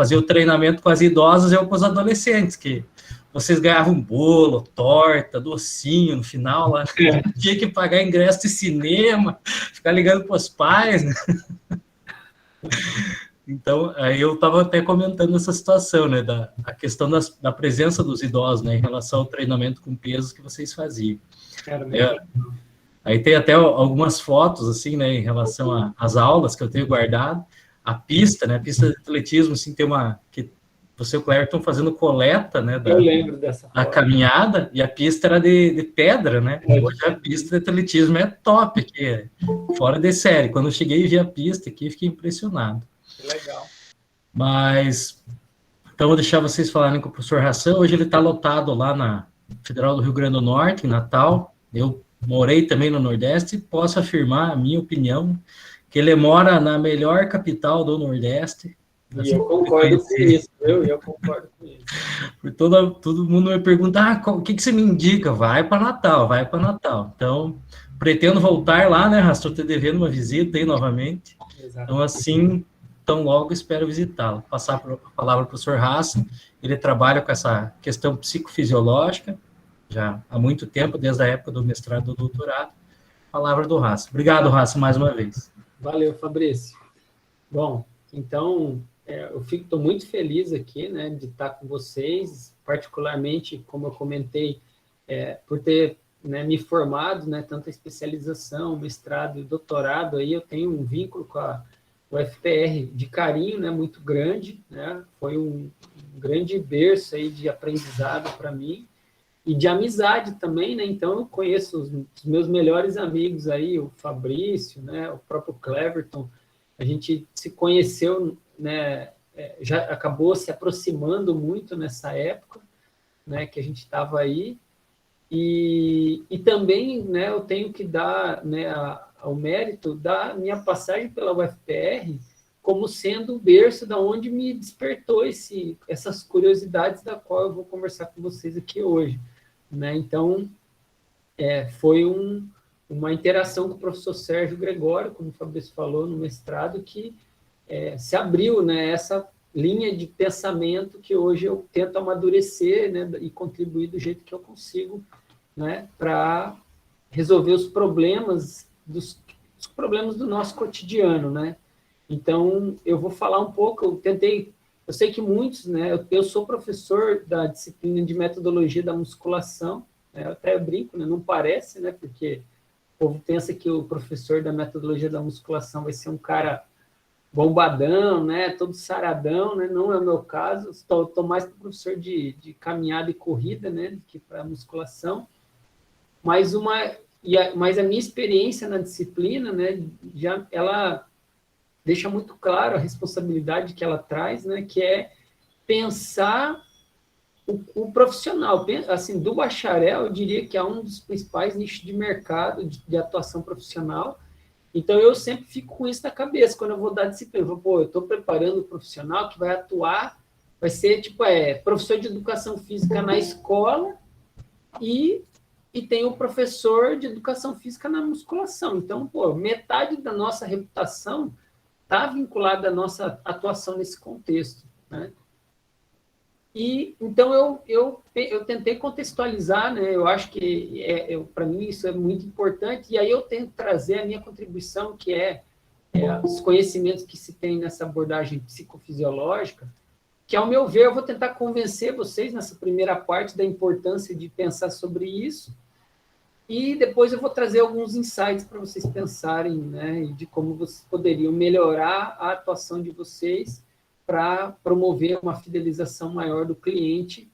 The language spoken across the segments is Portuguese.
fazia o treinamento com as idosas e eu com os adolescentes, que vocês ganhavam bolo, torta, docinho no final, lá. Tinha que pagar ingresso de cinema, ficar ligando para os pais, né? Então, aí eu estava até comentando essa situação, né, a questão da presença dos idosos, né, em relação ao treinamento com pesos que vocês faziam. Aí tem até algumas fotos, assim, né, em relação às aulas que eu tenho guardado, a pista, né, a pista de atletismo, assim, tem que você e o Cléber estão fazendo coleta, né, eu lembro dessa foto. A caminhada, e a pista era de pedra, né, hoje a pista de atletismo é top, aqui, fora de série. Quando eu cheguei e vi a pista aqui, fiquei impressionado. Legal. Mas, então, vou deixar vocês falarem com o professor Hassan. Hoje ele está lotado lá na Federal do Rio Grande do Norte, em Natal. Eu morei também no Nordeste e posso afirmar a minha opinião, que ele mora na melhor capital do Nordeste. E eu concordo com isso, eu concordo com isso. Por todo mundo me pergunta, o que você me indica? Vai para Natal. Então, pretendo voltar lá, né, Rastro, estou te devendo uma visita aí novamente. Exato. Então, assim, tão logo espero visitá-lo. Passar a palavra para o professor Hassan, ele trabalha com essa questão psicofisiológica, já há muito tempo, desde a época do mestrado e do doutorado. Palavra do Hassan. Obrigado, Hassan, mais uma vez. Valeu, Fabrício. Bom, então, eu estou muito feliz aqui, né, de estar com vocês, particularmente, como eu comentei, por ter, né, me formado, né, tanto a especialização, mestrado e doutorado, aí eu tenho um vínculo com a UFPR de carinho, né, muito grande, né, foi um grande berço aí de aprendizado para mim, e de amizade também, né, então eu conheço os meus melhores amigos aí, o Fabrício, né, o próprio Cleverton, a gente se conheceu, né, já acabou se aproximando muito nessa época, né, que a gente estava aí, e também, né, eu tenho que dar, né, ao mérito da minha passagem pela UFPR como sendo o berço da onde me despertou essas curiosidades da qual eu vou conversar com vocês aqui hoje, né? Então, foi uma interação com o professor Sérgio Gregório, como o Fabrício falou, no mestrado, que se abriu, né, essa linha de pensamento que hoje eu tento amadurecer, né, e contribuir do jeito que eu consigo, né, para resolver os problemas do nosso cotidiano, né? Então, eu vou falar um pouco, eu sei que muitos, né, eu sou professor da disciplina de metodologia da musculação, né, eu até brinco, né, não parece, né, porque o povo pensa que o professor da metodologia da musculação vai ser um cara bombadão, né, todo saradão, né, não é o meu caso, estou mais para professor de caminhada e corrida, né, do que para musculação, mas a minha experiência na disciplina, né, ela deixa muito claro a responsabilidade que ela traz, né, que é pensar o profissional, assim, do bacharel, eu diria que é um dos principais nichos de mercado de atuação profissional. Então, eu sempre fico com isso na cabeça, quando eu vou dar disciplina. Eu estou preparando o profissional que vai atuar, vai ser, professor de educação física na escola e tem o professor de educação física na musculação. Então, metade da nossa reputação está vinculada à nossa atuação nesse contexto, né? E, então, eu tentei contextualizar, né? Eu acho que, para mim, isso é muito importante, e aí eu tento trazer a minha contribuição, que os conhecimentos que se tem nessa abordagem psicofisiológica, que, ao meu ver, eu vou tentar convencer vocês, nessa primeira parte, da importância de pensar sobre isso, e depois eu vou trazer alguns insights para vocês pensarem, né, de como vocês poderiam melhorar a atuação de vocês para promover uma fidelização maior do cliente,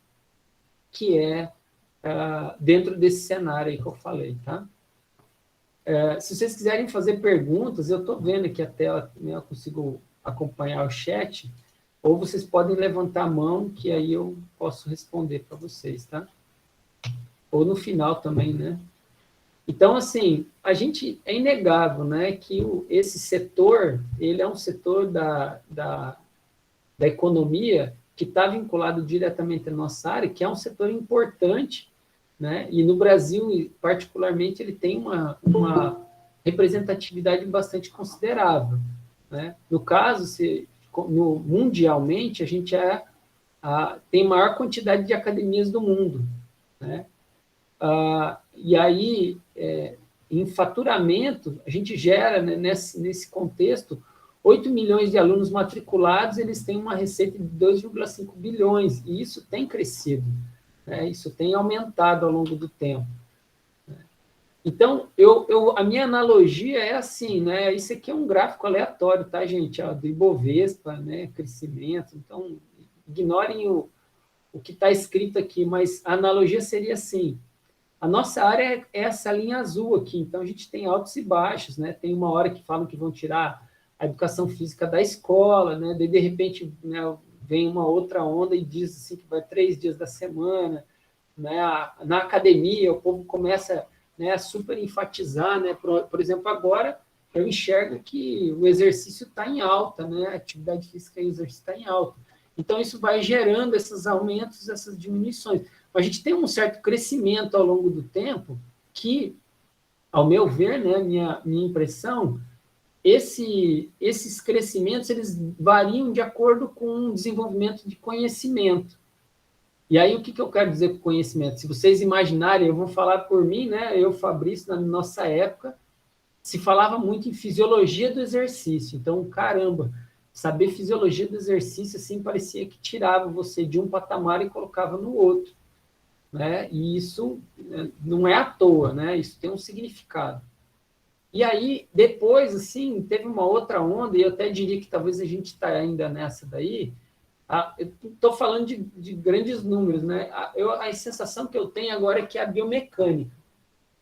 que dentro desse cenário aí que eu falei, tá? Se vocês quiserem fazer perguntas, eu estou vendo aqui a tela, né, eu consigo acompanhar o chat, ou vocês podem levantar a mão, que aí eu posso responder para vocês, tá? Ou no final também, né? Então, assim, é inegável, né, que esse setor, ele é um setor da economia que está vinculado diretamente à nossa área, que é um setor importante, né, e no Brasil, particularmente, ele tem uma representatividade bastante considerável, né? No caso, mundialmente, a gente tem a maior quantidade de academias do mundo, né? E aí, em faturamento, a gente gera, né, nesse contexto, 8 milhões de alunos matriculados, eles têm uma receita de 2,5 bilhões, e isso tem crescido, né? Isso tem aumentado ao longo do tempo. Então, a minha analogia é assim, né? Isso aqui é um gráfico aleatório, tá, gente? Do Ibovespa, né? Crescimento. Então, ignorem o que está escrito aqui, mas a analogia seria assim: a nossa área é essa linha azul aqui, então a gente tem altos e baixos, né? Tem uma hora que falam que vão tirar a educação física da escola, né? Daí, de repente, né, vem uma outra onda e diz assim que vai 3 dias da semana, né? Na academia, o povo começa, né, super enfatizar, né? Por exemplo, agora eu enxergo que o exercício está em alta, né? A atividade física e o exercício está em alta. Então, isso vai gerando esses aumentos, essas diminuições. A gente tem um certo crescimento ao longo do tempo que, ao meu ver, né, minha impressão, esses crescimentos eles variam de acordo com o desenvolvimento de conhecimento. E aí, o que eu quero dizer com conhecimento? Se vocês imaginarem, eu vou falar por mim, né? Eu, Fabrício, na nossa época, se falava muito em fisiologia do exercício. Então, caramba, saber fisiologia do exercício, assim, parecia que tirava você de um patamar e colocava no outro, né? E isso não é à toa, né? Isso tem um significado. E aí, depois, assim, teve uma outra onda, e eu até diria que talvez a gente está ainda nessa daí. Eu estou falando de grandes números, né? A sensação que eu tenho agora é que é a biomecânica.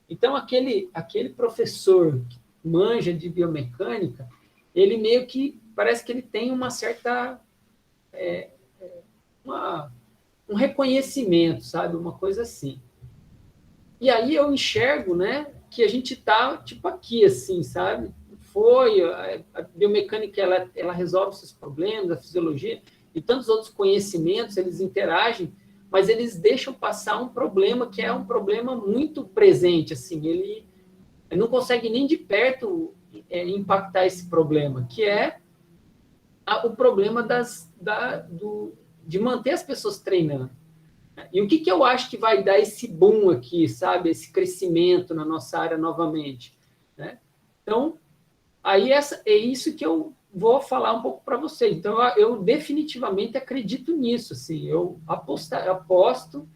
Então, aquele professor que manja de biomecânica, ele meio que parece que ele tem uma certa um reconhecimento, sabe? Uma coisa assim. E aí eu enxergo, né, que a gente está tipo aqui, assim, sabe? A biomecânica, ela resolve esses problemas, a fisiologia e tantos outros conhecimentos, eles interagem, mas eles deixam passar um problema que é um problema muito presente, assim, ele não consegue nem de perto impactar esse problema, que é o problema de manter as pessoas treinando. E o que eu acho que vai dar esse boom aqui, sabe? Esse crescimento na nossa área novamente, né? Então, aí é isso que eu vou falar um pouco para vocês. Então, eu definitivamente acredito nisso, assim. Eu aposto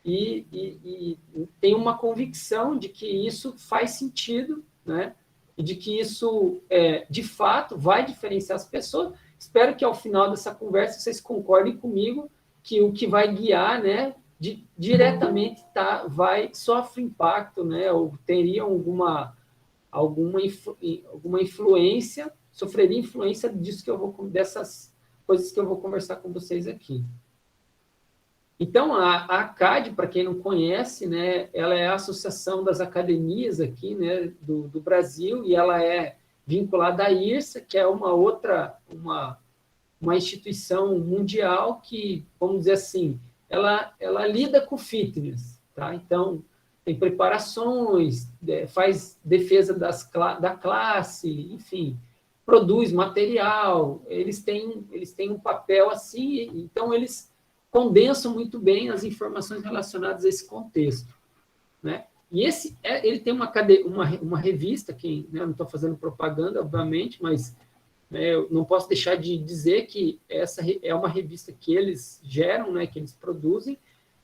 e tenho uma convicção de que isso faz sentido, né? E de que isso, de fato, vai diferenciar as pessoas. Espero que, ao final dessa conversa, vocês concordem comigo que o que vai guiar, né, diretamente sofre impacto, né, ou teria alguma influência, sofreria influência dessas coisas que eu vou conversar com vocês aqui. Então, a ACAD, para quem não conhece, né, ela é a Associação das Academias aqui, né, do Brasil, e ela é vinculada à IRSA, que é uma instituição mundial que, vamos dizer assim, ela lida com fitness, tá? Então, tem preparações, faz defesa da classe, enfim, produz material, eles têm um papel assim, então eles condensam muito bem as informações relacionadas a esse contexto, né? E ele tem uma revista, que, né, eu não estou fazendo propaganda, obviamente, mas eu não posso deixar de dizer que essa é uma revista que eles geram, né, que eles produzem,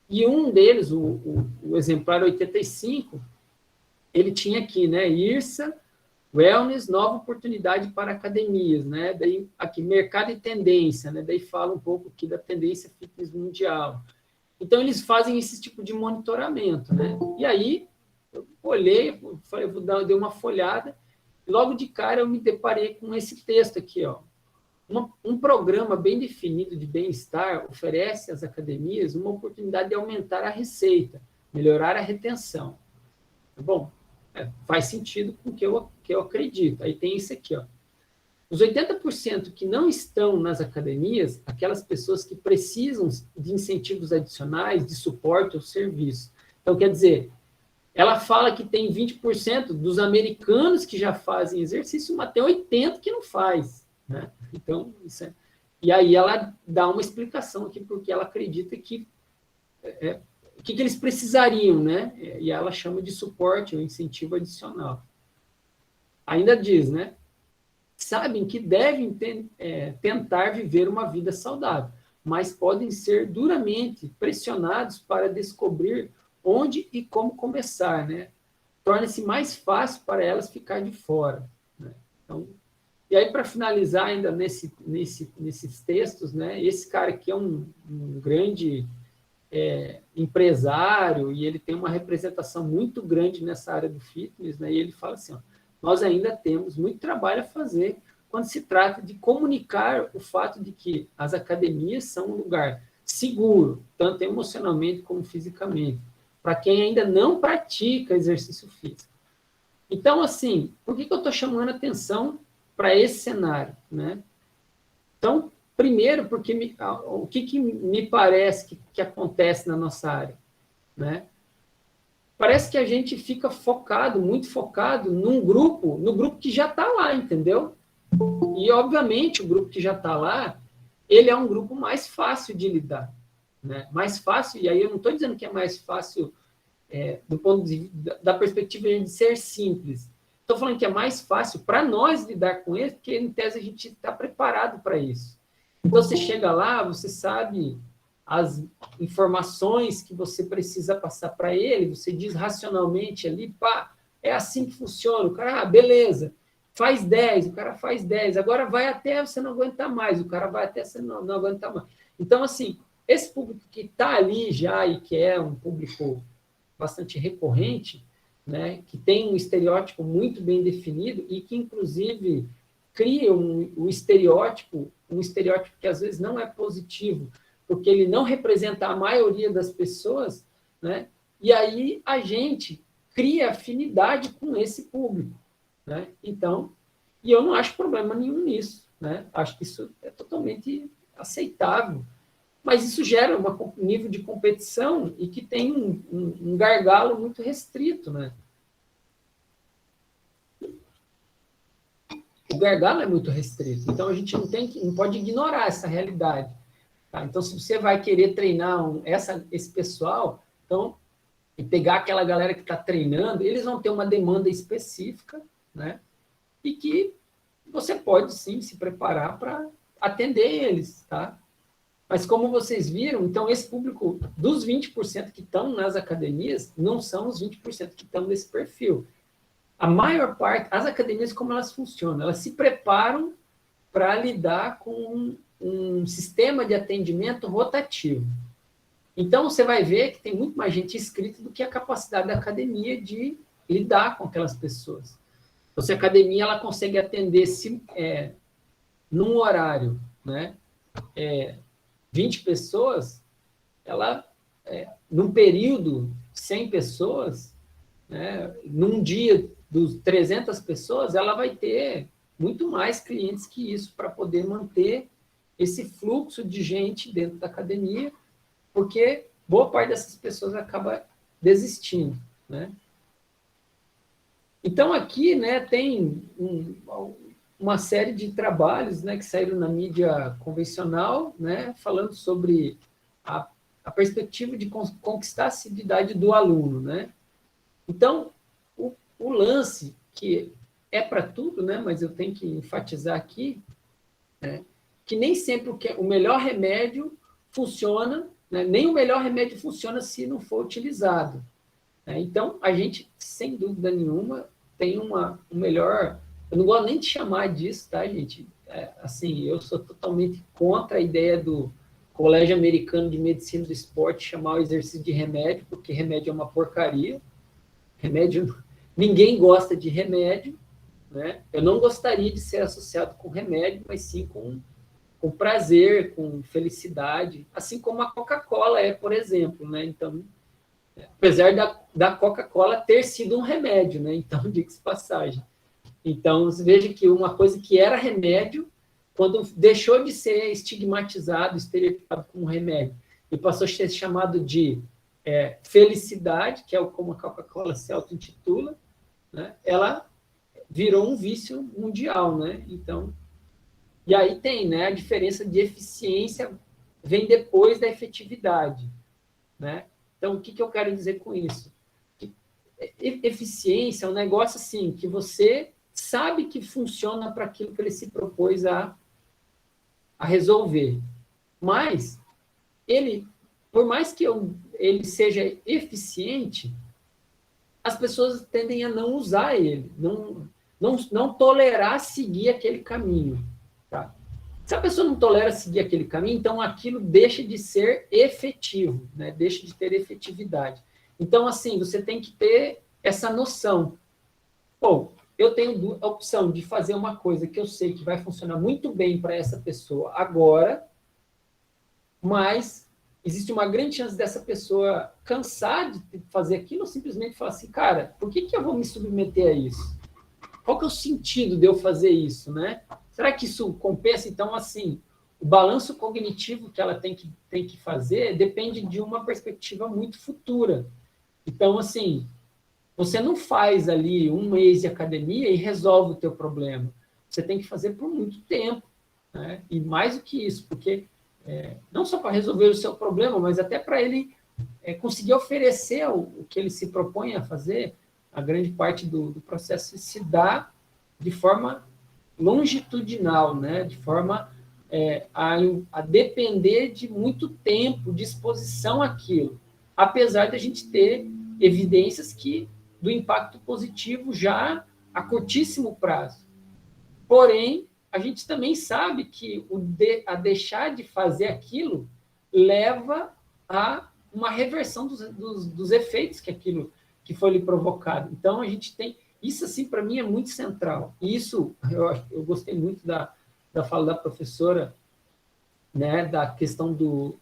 e um deles, o exemplar 85, ele tinha aqui, né, IRSA, Wellness, nova oportunidade para academias, né, daí aqui, mercado e tendência, né, daí fala um pouco aqui da tendência fitness mundial. Então, eles fazem esse tipo de monitoramento, né, e aí, eu olhei, falei, dei uma folhada, logo de cara eu me deparei com esse texto aqui, ó. Um programa bem definido de bem-estar oferece às academias uma oportunidade de aumentar a receita, melhorar a retenção. Bom, faz sentido com o que eu acredito. Aí tem isso aqui, ó. Os 80% que não estão nas academias, aquelas pessoas que precisam de incentivos adicionais, de suporte ao serviço. Então, quer dizer, ela fala que tem 20% dos americanos que já fazem exercício, mas tem 80% que não faz, né? Então, E aí ela dá uma explicação aqui, porque ela acredita que o que eles precisariam, né? E ela chama de suporte, ou incentivo adicional. Ainda diz, né? Sabem que devem tentar viver uma vida saudável, mas podem ser duramente pressionados para descobrir onde e como começar, né? Torna-se mais fácil para elas ficar de fora, né? Então, e aí, para finalizar ainda nesses textos, né? Esse cara aqui é um grande empresário e ele tem uma representação muito grande nessa área do fitness, né? E ele fala assim, ó, nós ainda temos muito trabalho a fazer quando se trata de comunicar o fato de que as academias são um lugar seguro, tanto emocionalmente como fisicamente, para quem ainda não pratica exercício físico. Então, assim, por que eu estou chamando atenção para esse cenário, né? Então, primeiro, porque o que me parece que acontece na nossa área, né? Parece que a gente fica focado, muito focado no grupo que já está lá, entendeu? E, obviamente, o grupo que já está lá, ele é um grupo mais fácil de lidar, né? Mais fácil, e aí eu não estou dizendo que é mais fácil do ponto de vista, da perspectiva de ser simples. Estou falando que é mais fácil para nós lidar com ele, porque, em tese, a gente está preparado para isso. Então, você chega lá, você sabe as informações que você precisa passar para ele, você diz racionalmente ali, pá, é assim que funciona. O cara, beleza, faz 10, o cara faz 10, agora vai até você não aguentar mais, o cara vai até você não aguentar mais. Então, assim, esse público que está ali já e que é um público bastante recorrente, né, que tem um estereótipo muito bem definido e que, inclusive, cria um estereótipo que às vezes não é positivo, porque ele não representa a maioria das pessoas, né? E aí a gente cria afinidade com esse público, né? Então, e eu não acho problema nenhum nisso, né? Acho que isso é totalmente aceitável, mas isso gera um nível de competição e que tem um gargalo muito restrito, né? O gargalo é muito restrito, então a gente não pode ignorar essa realidade. Tá? Então, se você vai querer treinar esse pessoal, então, e pegar aquela galera que está treinando, eles vão ter uma demanda específica, né? E que você pode, sim, se preparar para atender eles, tá? Mas como vocês viram, então, esse público dos 20% que estão nas academias, não são os 20% que estão nesse perfil. A maior parte, as academias, como elas funcionam? Elas se preparam para lidar com um sistema de atendimento rotativo. Então, você vai ver que tem muito mais gente inscrita do que a capacidade da academia de lidar com aquelas pessoas. Então, se a academia ela consegue atender num horário, né, 20 pessoas, ela, num período, 100 pessoas, né, num dia dos 300 pessoas, ela vai ter muito mais clientes que isso para poder manter esse fluxo de gente dentro da academia, porque boa parte dessas pessoas acaba desistindo, né? Então, aqui, né, tem uma série de trabalhos, né, que saíram na mídia convencional, né, falando sobre a perspectiva de conquistar a assiduidade do aluno, né? Então, o lance, que é para tudo, né, mas eu tenho que enfatizar aqui, né, que nem sempre o melhor remédio funciona, né, nem o melhor remédio funciona se não for utilizado. Né? Então, a gente, sem dúvida nenhuma, tem um melhor... Eu não gosto nem de chamar disso, tá, gente? Assim, eu sou totalmente contra a ideia do Colégio Americano de Medicina do Esporte chamar o exercício de remédio, porque remédio é uma porcaria. Remédio... Ninguém gosta de remédio, né? Eu não gostaria de ser associado com remédio, mas sim com prazer, com felicidade, assim como a Coca-Cola é, por exemplo, né? Então, apesar da Coca-Cola ter sido um remédio, né? Então, diga-se passagem. Então, você veja que uma coisa que era remédio, quando deixou de ser estigmatizado, estereotipado como remédio, e passou a ser chamado de felicidade, que é como a Coca-Cola se auto-intitula, né? Ela virou um vício mundial, né? Então, E aí tem, né, a diferença de eficiência vem depois da efetividade, né? Então, o que eu quero dizer com isso? Que eficiência é um negócio assim, que você sabe que funciona para aquilo que ele se propôs a resolver. Mas, por mais que ele seja eficiente, as pessoas tendem a não usar ele, não tolerar seguir aquele caminho. Tá? Se a pessoa não tolera seguir aquele caminho, então aquilo deixa de ser efetivo, né? Deixa de ter efetividade. Então, assim, você tem que ter essa noção. Bom, eu tenho a opção de fazer uma coisa que eu sei que vai funcionar muito bem para essa pessoa agora, mas existe uma grande chance dessa pessoa cansar de fazer aquilo ou simplesmente falar assim, cara, por que eu vou me submeter a isso? Qual que é o sentido de eu fazer isso, né? Será que isso compensa? Então, assim, o balanço cognitivo que ela tem que fazer depende de uma perspectiva muito futura. Então, assim, você não faz ali um mês de academia e resolve o teu problema. Você tem que fazer por muito tempo, né? E mais do que isso, porque não só para resolver o seu problema, mas até para ele conseguir oferecer o que ele se propõe a fazer, a grande parte do processo se dá de forma longitudinal, né? De forma a depender de muito tempo, de exposição àquilo, apesar de a gente ter evidências do impacto positivo já a curtíssimo prazo. Porém, a gente também sabe que a deixar de fazer aquilo leva a uma reversão dos efeitos que foi lhe provocado. Então, a gente tem... Isso, assim, para mim, é muito central. E isso, eu gostei muito da fala da professora, né, da questão do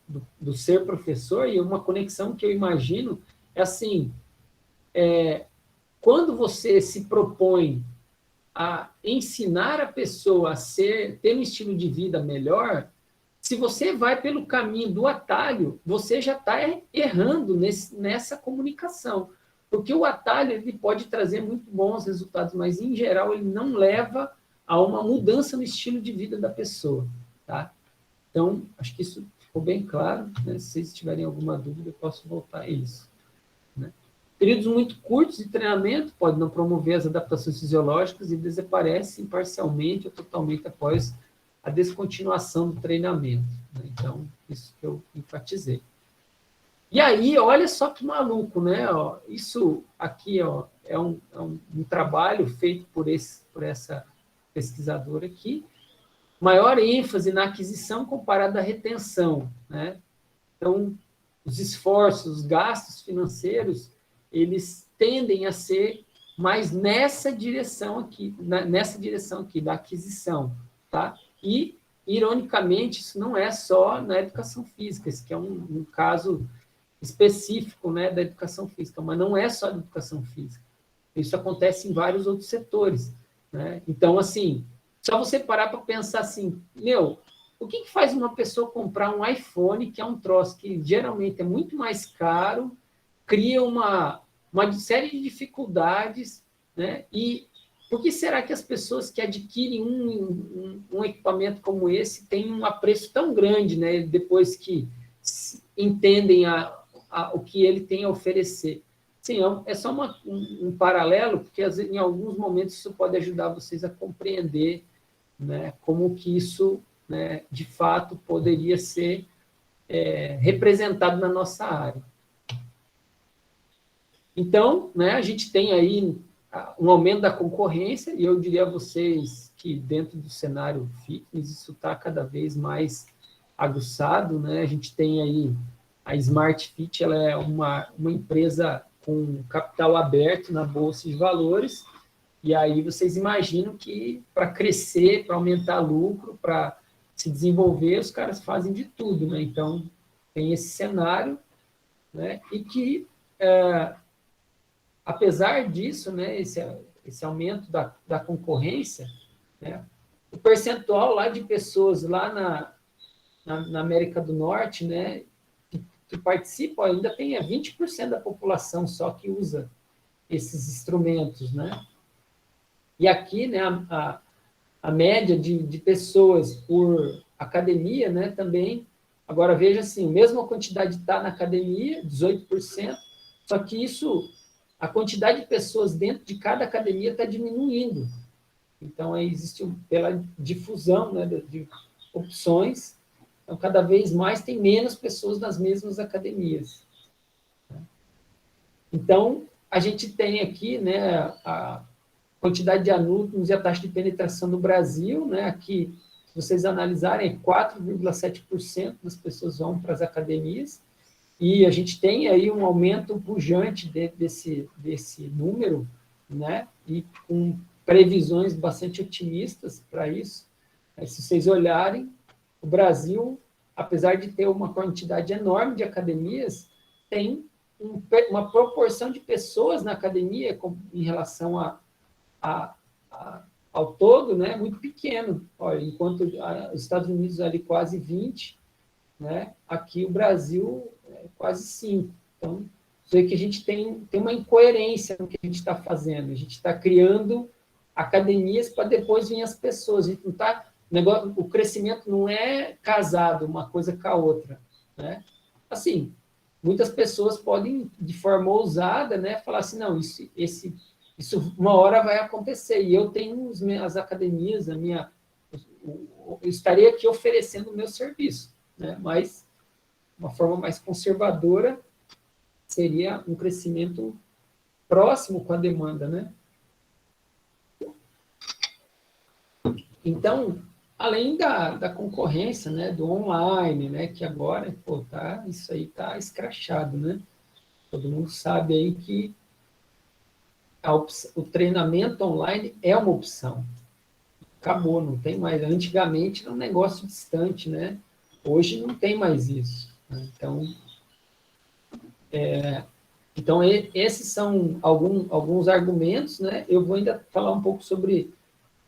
ser professor, e uma conexão que eu imagino é assim, quando você se propõe a ensinar a pessoa a ter um estilo de vida melhor, se você vai pelo caminho do atalho, você já está errando nessa comunicação. Porque o atalho ele pode trazer muito bons resultados, mas, em geral, ele não leva a uma mudança no estilo de vida da pessoa. Tá? Então, acho que isso ficou bem claro. Né? Se vocês tiverem alguma dúvida, eu posso voltar a isso. Né? Períodos muito curtos de treinamento podem não promover as adaptações fisiológicas e desaparecem parcialmente ou totalmente após a descontinuação do treinamento. Né? Então, isso que eu enfatizei. E aí, olha só que maluco, né? Ó, isso aqui ó, é um trabalho feito por essa pesquisadora aqui, maior ênfase na aquisição comparada à retenção. Né? Então, os esforços, os gastos financeiros, eles tendem a ser mais nessa direção aqui, da aquisição. Tá? E, ironicamente, isso não é só na educação física, esse que é um caso específico, né, da educação física, mas não é só da educação física. Isso acontece em vários outros setores. Né? Então, assim, só você parar para pensar assim, o que faz uma pessoa comprar um iPhone, que é um troço que geralmente é muito mais caro, cria uma série de dificuldades, né? E por que será que as pessoas que adquirem um equipamento como esse têm um apreço tão grande, né? Depois que entendem o que ele tem a oferecer? Sim, é só um paralelo, porque em alguns momentos isso pode ajudar vocês a compreender, né, como que isso, né, de fato poderia ser representado na nossa área. Então, né, a gente tem aí um aumento da concorrência, e eu diria a vocês que dentro do cenário fitness isso está cada vez mais aguçado, né? A gente tem aí a Smart Fit, ela é uma empresa com capital aberto na Bolsa de Valores, e aí vocês imaginam que para crescer, para aumentar lucro, para se desenvolver, os caras fazem de tudo, né? Então, tem esse cenário, né? E que, apesar disso, né, esse aumento da concorrência, né, o percentual lá de pessoas lá na América do Norte, né, que participam, ainda tem 20% da população só que usa esses instrumentos, né? E aqui, né, a média de pessoas por academia, né, também. Agora, veja assim, mesmo a quantidade está na academia, 18%, só que isso, a quantidade de pessoas dentro de cada academia está diminuindo. Então, aí existe, pela difusão, né, de opções, então, cada vez mais tem menos pessoas nas mesmas academias. Então, a gente tem aqui, né, a quantidade de alunos e a taxa de penetração no Brasil, né, aqui, se vocês analisarem, 4,7% das pessoas vão para as academias, e a gente tem aí um aumento pujante desse número, né, e com previsões bastante otimistas para isso. Se vocês olharem, o Brasil, apesar de ter uma quantidade enorme de academias, tem uma proporção de pessoas na academia em relação ao todo, né, muito pequeno. Olha, enquanto os Estados Unidos ali quase 20, né, aqui o Brasil é quase 5. Então, isso aí que a gente tem uma incoerência no que a gente está fazendo. A gente está criando academias para depois vir as pessoas. A gente não está... O crescimento não é casado uma coisa com a outra, né? Assim, muitas pessoas podem, de forma ousada, né, falar assim, não, isso uma hora vai acontecer, e eu tenho as academias, eu estaria aqui oferecendo o meu serviço, né? Mas uma forma mais conservadora seria um crescimento próximo com a demanda, né? Então, além da concorrência, né, do online, né, que agora, pô, isso aí está escrachado, né? Todo mundo sabe aí que o treinamento online é uma opção. Acabou, não tem mais. Antigamente era um negócio distante, né? Hoje não tem mais isso, né? Então, esses são alguns argumentos, né? Eu vou ainda falar um pouco sobre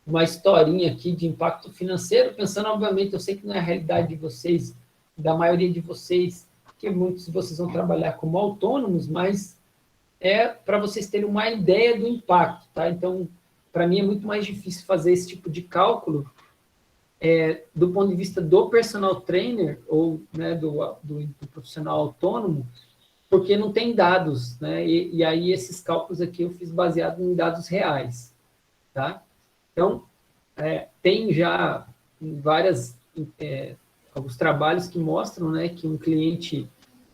uma historinha aqui de impacto financeiro, pensando, obviamente, eu sei que não é a realidade de vocês, da maioria de vocês, que muitos de vocês vão trabalhar como autônomos, mas é para vocês terem uma ideia do impacto, tá? Então, para mim é muito mais difícil fazer esse tipo de cálculo do ponto de vista do personal trainer ou, né, do profissional autônomo, porque não tem dados, né? E aí esses cálculos aqui eu fiz baseado em dados reais, tá? Então, tem já alguns trabalhos que mostram, né, que um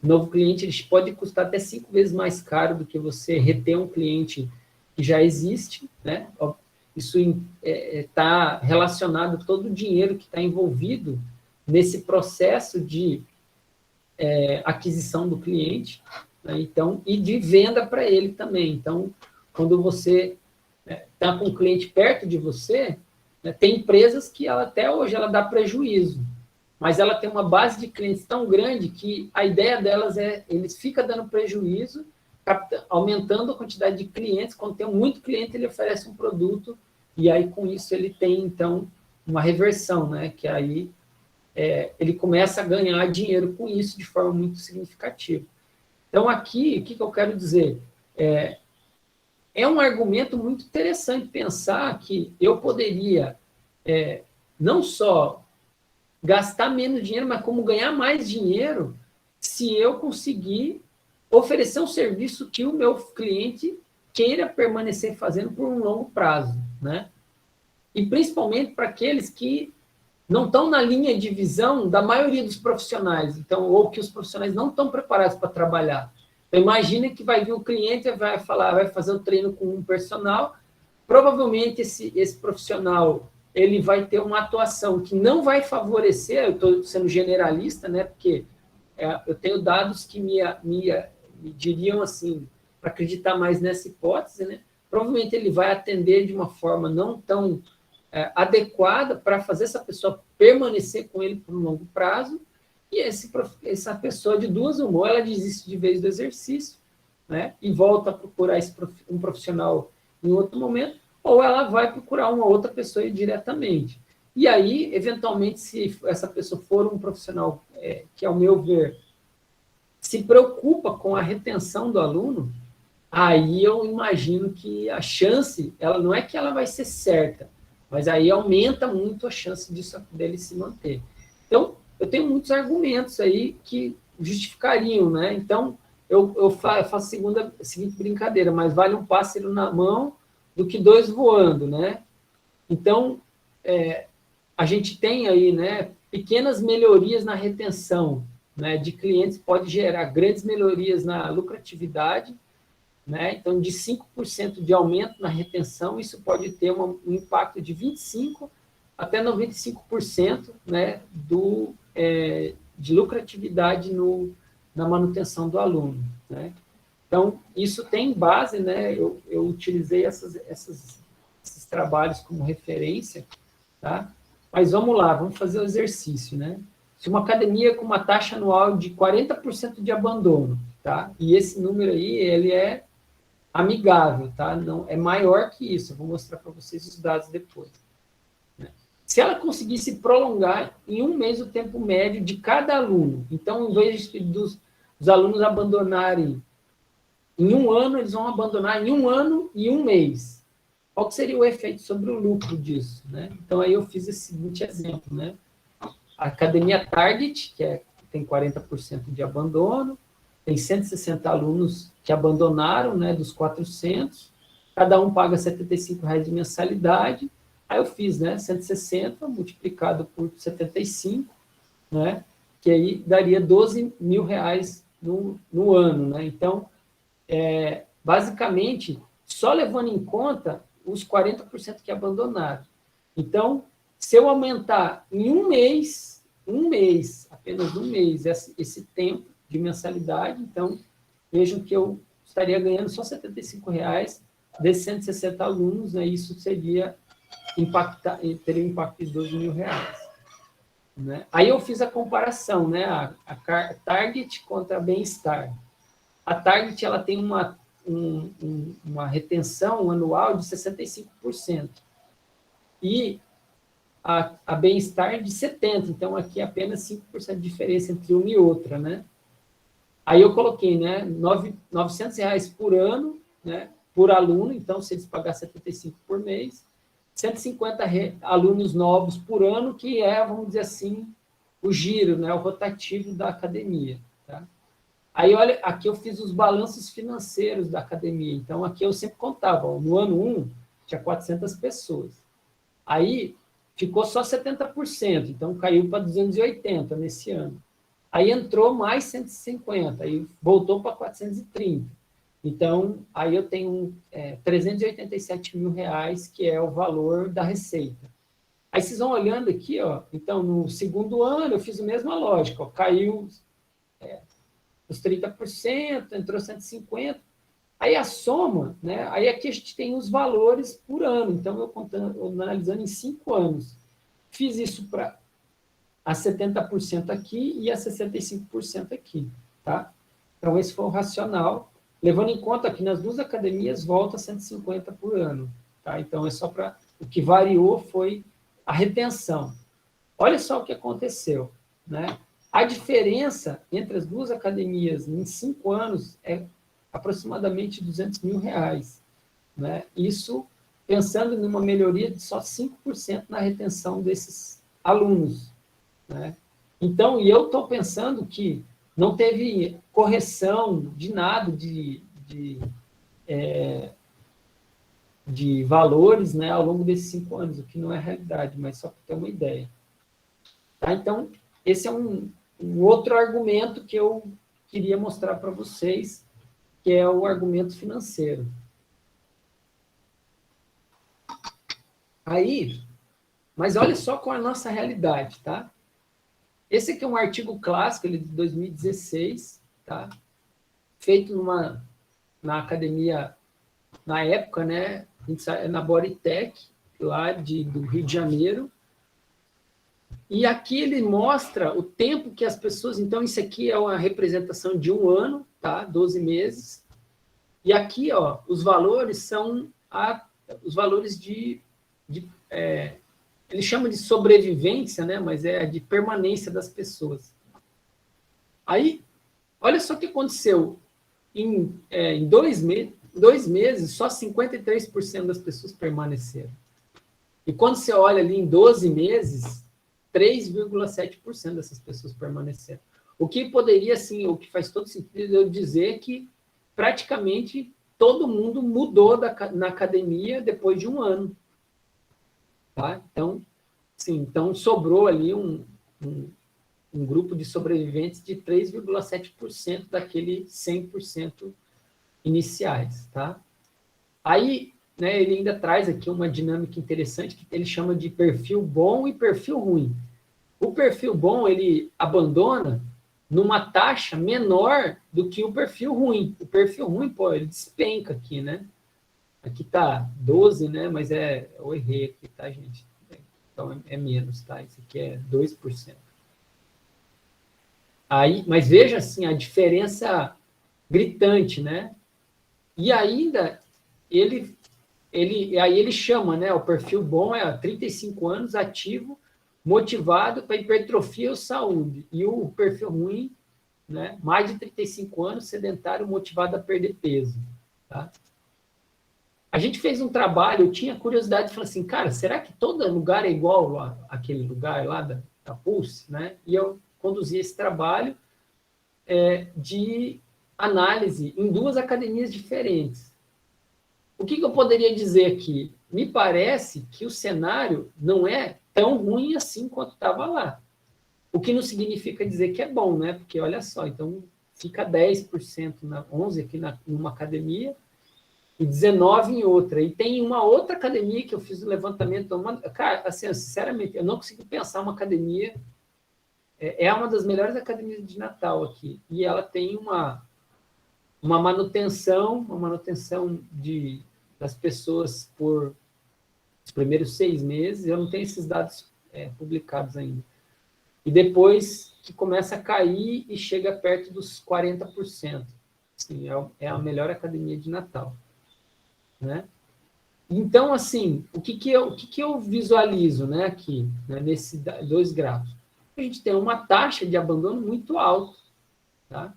novo cliente, ele pode custar até 5 vezes mais caro do que você reter um cliente que já existe, né? Isso está relacionado a todo o dinheiro que está envolvido nesse processo de aquisição do cliente, né? Então, e de venda para ele também. Então, quando você está com um cliente perto de você, né, tem empresas que até hoje ela dá prejuízo, mas ela tem uma base de clientes tão grande que a ideia delas eles ficam dando prejuízo, aumentando a quantidade de clientes. Quando tem muito cliente, ele oferece um produto, e aí com isso ele tem, então, uma reversão, né, que aí ele começa a ganhar dinheiro com isso de forma muito significativa. Então, aqui, o que eu quero dizer? É um argumento muito interessante pensar que eu poderia não só gastar menos dinheiro, mas como ganhar mais dinheiro se eu conseguir oferecer um serviço que o meu cliente queira permanecer fazendo por um longo prazo, né? E principalmente para aqueles que não estão na linha de visão da maioria dos profissionais, então, ou que os profissionais não estão preparados para trabalhar. Então, imagina que vai vir um cliente e vai fazer o treino com um personal, provavelmente esse profissional ele vai ter uma atuação que não vai favorecer, eu estou sendo generalista, né, porque eu tenho dados que me diriam assim, para acreditar mais nessa hipótese, né, provavelmente ele vai atender de uma forma não tão adequada para fazer essa pessoa permanecer com ele por um longo prazo, e essa pessoa, de duas uma, ela desiste de vez do exercício, né, e volta a procurar um profissional em outro momento, ou ela vai procurar uma outra pessoa diretamente. E aí, eventualmente, se essa pessoa for um profissional que, ao meu ver, se preocupa com a retenção do aluno, aí eu imagino que a chance, ela não é que ela vai ser certa, Mas aí aumenta muito a chance dele se manter. Então, eu tenho muitos argumentos aí que justificariam, né? Então, eu faço a seguinte brincadeira, mas vale um pássaro na mão do que dois voando, né? Então, a gente tem aí, né, pequenas melhorias na retenção, né, de clientes, pode gerar grandes melhorias na lucratividade, né? Então, de 5% de aumento na retenção, isso pode ter um impacto de 25% até 95%, né, de lucratividade na manutenção do aluno, né? Então, isso tem base, né? Eu utilizei esses trabalhos como referência, tá? Mas vamos lá, vamos fazer o exercício, né? Se uma academia com uma taxa anual de 40% de abandono, tá? E esse número aí, ele é amigável, tá? Não, é maior que isso, eu vou mostrar para vocês os dados depois. Né? Se ela conseguisse prolongar em um mês o tempo médio de cada aluno, então, em vez dos alunos abandonarem em um ano, eles vão abandonar em um ano e um mês. Qual que seria o efeito sobre o lucro disso? Né? Então, aí eu fiz esse seguinte exemplo. Né? A Academia Target, que tem 40% de abandono, tem 160 alunos que abandonaram, né, dos 400, cada um paga R$ 75,00 de mensalidade, aí eu fiz, né, 160 multiplicado por 75, né, que aí daria R$ 12.000 no ano, né, então, basicamente, só levando em conta os 40% que abandonaram. Então, se eu aumentar em um mês, apenas um mês, esse tempo de mensalidade, então, vejam que eu estaria ganhando só R$ 75,00 desses 160 alunos, né, isso teria um impacto de R$ 12.000. Né? Aí eu fiz a comparação, né, a Target contra a Bem-Estar. A Target ela tem uma retenção anual de 65%. E a Bem-Estar de 70%. Então, aqui é apenas 5% de diferença entre uma e outra. Né? Aí eu coloquei, né, R$ 900 por ano, né, por aluno. Então, se eles pagar 75 por mês, 150 alunos novos por ano, que vamos dizer assim, o giro, né, o rotativo da academia. Tá? Aí, olha, aqui eu fiz os balanços financeiros da academia. Então, aqui eu sempre contava, ó, no ano 1, tinha 400 pessoas. Aí, ficou só 70%, então caiu para 280 nesse ano. Aí entrou mais 150, aí voltou para 430. Então, aí eu tenho R$ 387.000, que é o valor da receita. Aí vocês vão olhando aqui, ó, então, no segundo ano, eu fiz a mesma lógica, ó, caiu os 30%, entrou 150%. Aí a soma, né? Aí aqui a gente tem os valores por ano. Então, eu analisando em 5 anos. Fiz isso para a 70% aqui e a 65% aqui. Tá? Então, esse foi o racional. Levando em conta que nas duas academias volta 150 por ano. Tá? Então, é só para... O que variou foi a retenção. Olha só o que aconteceu. Né? A diferença entre as duas academias em 5 anos é aproximadamente R$ 200.000. Né? Isso pensando numa melhoria de só 5% na retenção desses alunos. Né? Então, e eu estou pensando que não teve correção de nada de valores, né, ao longo desses 5 anos, o que não é realidade, mas só para ter uma ideia. Tá? Então, esse é um outro argumento que eu queria mostrar para vocês, que é o argumento financeiro. Aí, mas olha só qual é a nossa realidade, tá? Esse aqui é um artigo clássico, ele é de 2016, tá? Feito na academia, na época, né? Na Bodytech, lá do Rio de Janeiro. E aqui ele mostra o tempo que as pessoas... Então, isso aqui é uma representação de um ano, tá? 12 meses. E aqui, ó, os valores são os valores ele chama de sobrevivência, né? Mas é de permanência das pessoas. Aí, olha só o que aconteceu. Em 2 meses, só 53% das pessoas permaneceram. E quando você olha ali em 12 meses, 3,7% dessas pessoas permaneceram. O que poderia, assim, o que faz todo sentido eu dizer que praticamente todo mundo mudou na academia depois de um ano. Tá? Então, sim, então sobrou ali um grupo de sobreviventes de 3,7% daquele 100% iniciais. Tá? Aí, né, ele ainda traz aqui uma dinâmica interessante que ele chama de perfil bom e perfil ruim. O perfil bom, ele abandona numa taxa menor do que o perfil ruim. O perfil ruim, pô, ele despenca aqui, né? Aqui tá 12, né? Mas eu errei aqui, tá, gente? Então é menos, tá? Isso aqui é 2%. Aí, mas veja assim, a diferença gritante, né? E ainda aí ele chama, né? O perfil bom é 35 anos, ativo, motivado para hipertrofia ou saúde. E o perfil ruim, né? Mais de 35 anos, sedentário, motivado a perder peso. Tá? A gente fez um trabalho, eu tinha curiosidade de falar assim, cara, será que todo lugar é igual àquele lugar lá da Pulse? Né? E eu conduzi esse trabalho de análise em 2 academias diferentes. O que eu poderia dizer aqui? Me parece que o cenário não é tão ruim assim quanto estava lá. O que não significa dizer que é bom, né? Porque, olha só, então fica 10%, 11% aqui numa academia e 19% em outra. E tem uma outra academia que eu fiz um levantamento. Cara, assim, sinceramente, eu não consigo pensar uma academia... É uma das melhores academias de Natal aqui. E ela tem uma manutenção das pessoas por os primeiros 6 meses. Eu não tenho esses dados publicados ainda. E depois que começa a cair e chega perto dos 40%. Assim, é a melhor academia de Natal. Né? Então, assim, o que eu visualizo, né, aqui, né, nesses 2 gráficos? A gente tem uma taxa de abandono muito alta. Tá?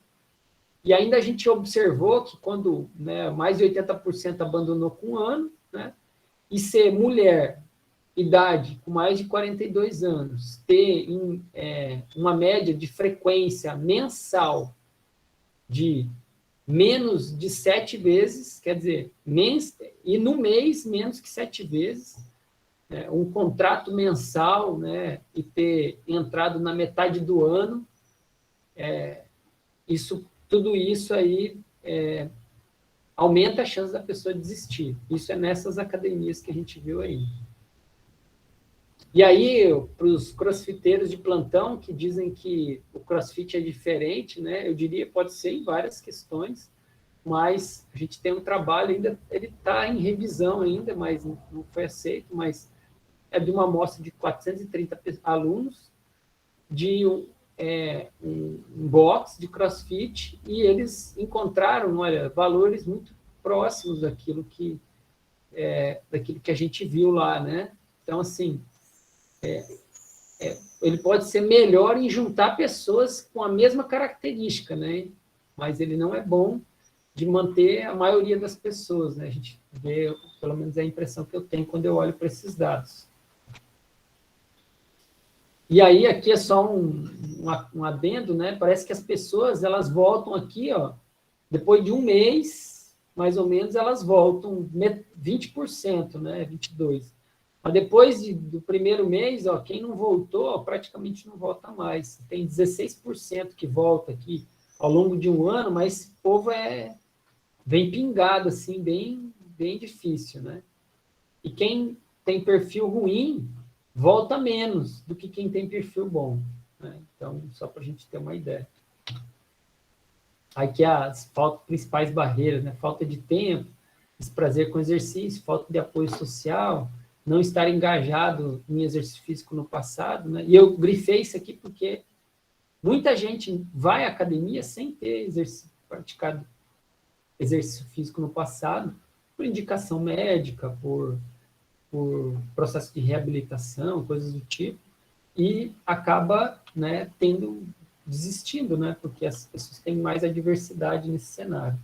E ainda a gente observou que quando, né, mais de 80% abandonou com 1 ano, né, e ser mulher, idade com mais de 42 anos, ter uma média de frequência mensal de menos de 7 vezes, quer dizer, e no mês menos que 7 vezes, né, um contrato mensal, né, e ter entrado na metade do ano, tudo isso aí aumenta a chance da pessoa desistir. Isso é nessas academias que a gente viu aí. E aí, para os crossfiteiros de plantão que dizem que o crossfit é diferente, né? Eu diria que pode ser em várias questões, mas a gente tem um trabalho ainda, ele está em revisão ainda, mas não foi aceito, mas é de uma amostra de 430 alunos de um box de crossfit, e eles encontraram, olha, valores muito próximos daquilo que a gente viu lá, né? Então, assim, ele pode ser melhor em juntar pessoas com a mesma característica, né? Mas ele não é bom de manter a maioria das pessoas, né? A gente vê, pelo menos é a impressão que eu tenho quando eu olho para esses dados. E aí, aqui é só um adendo, né? Parece que as pessoas, elas voltam aqui, ó, depois de um mês, mais ou menos, elas voltam 20%, né? 22%. Mas depois do primeiro mês, ó, quem não voltou, ó, praticamente não volta mais. Tem 16% que volta aqui ao longo de um ano, mas esse povo vem pingado, assim, bem, bem difícil, né? E quem tem perfil ruim volta menos do que quem tem perfil bom. Né? Então, só para a gente ter uma ideia. Aqui as principais barreiras, né? Falta de tempo, desprazer com exercício, falta de apoio social, não estar engajado em exercício físico no passado. Né? E eu grifei isso aqui porque muita gente vai à academia sem ter praticado exercício físico no passado, por indicação médica, por processo de reabilitação, coisas do tipo, e acaba, né, desistindo, né, porque as pessoas têm mais adversidade nesse cenário.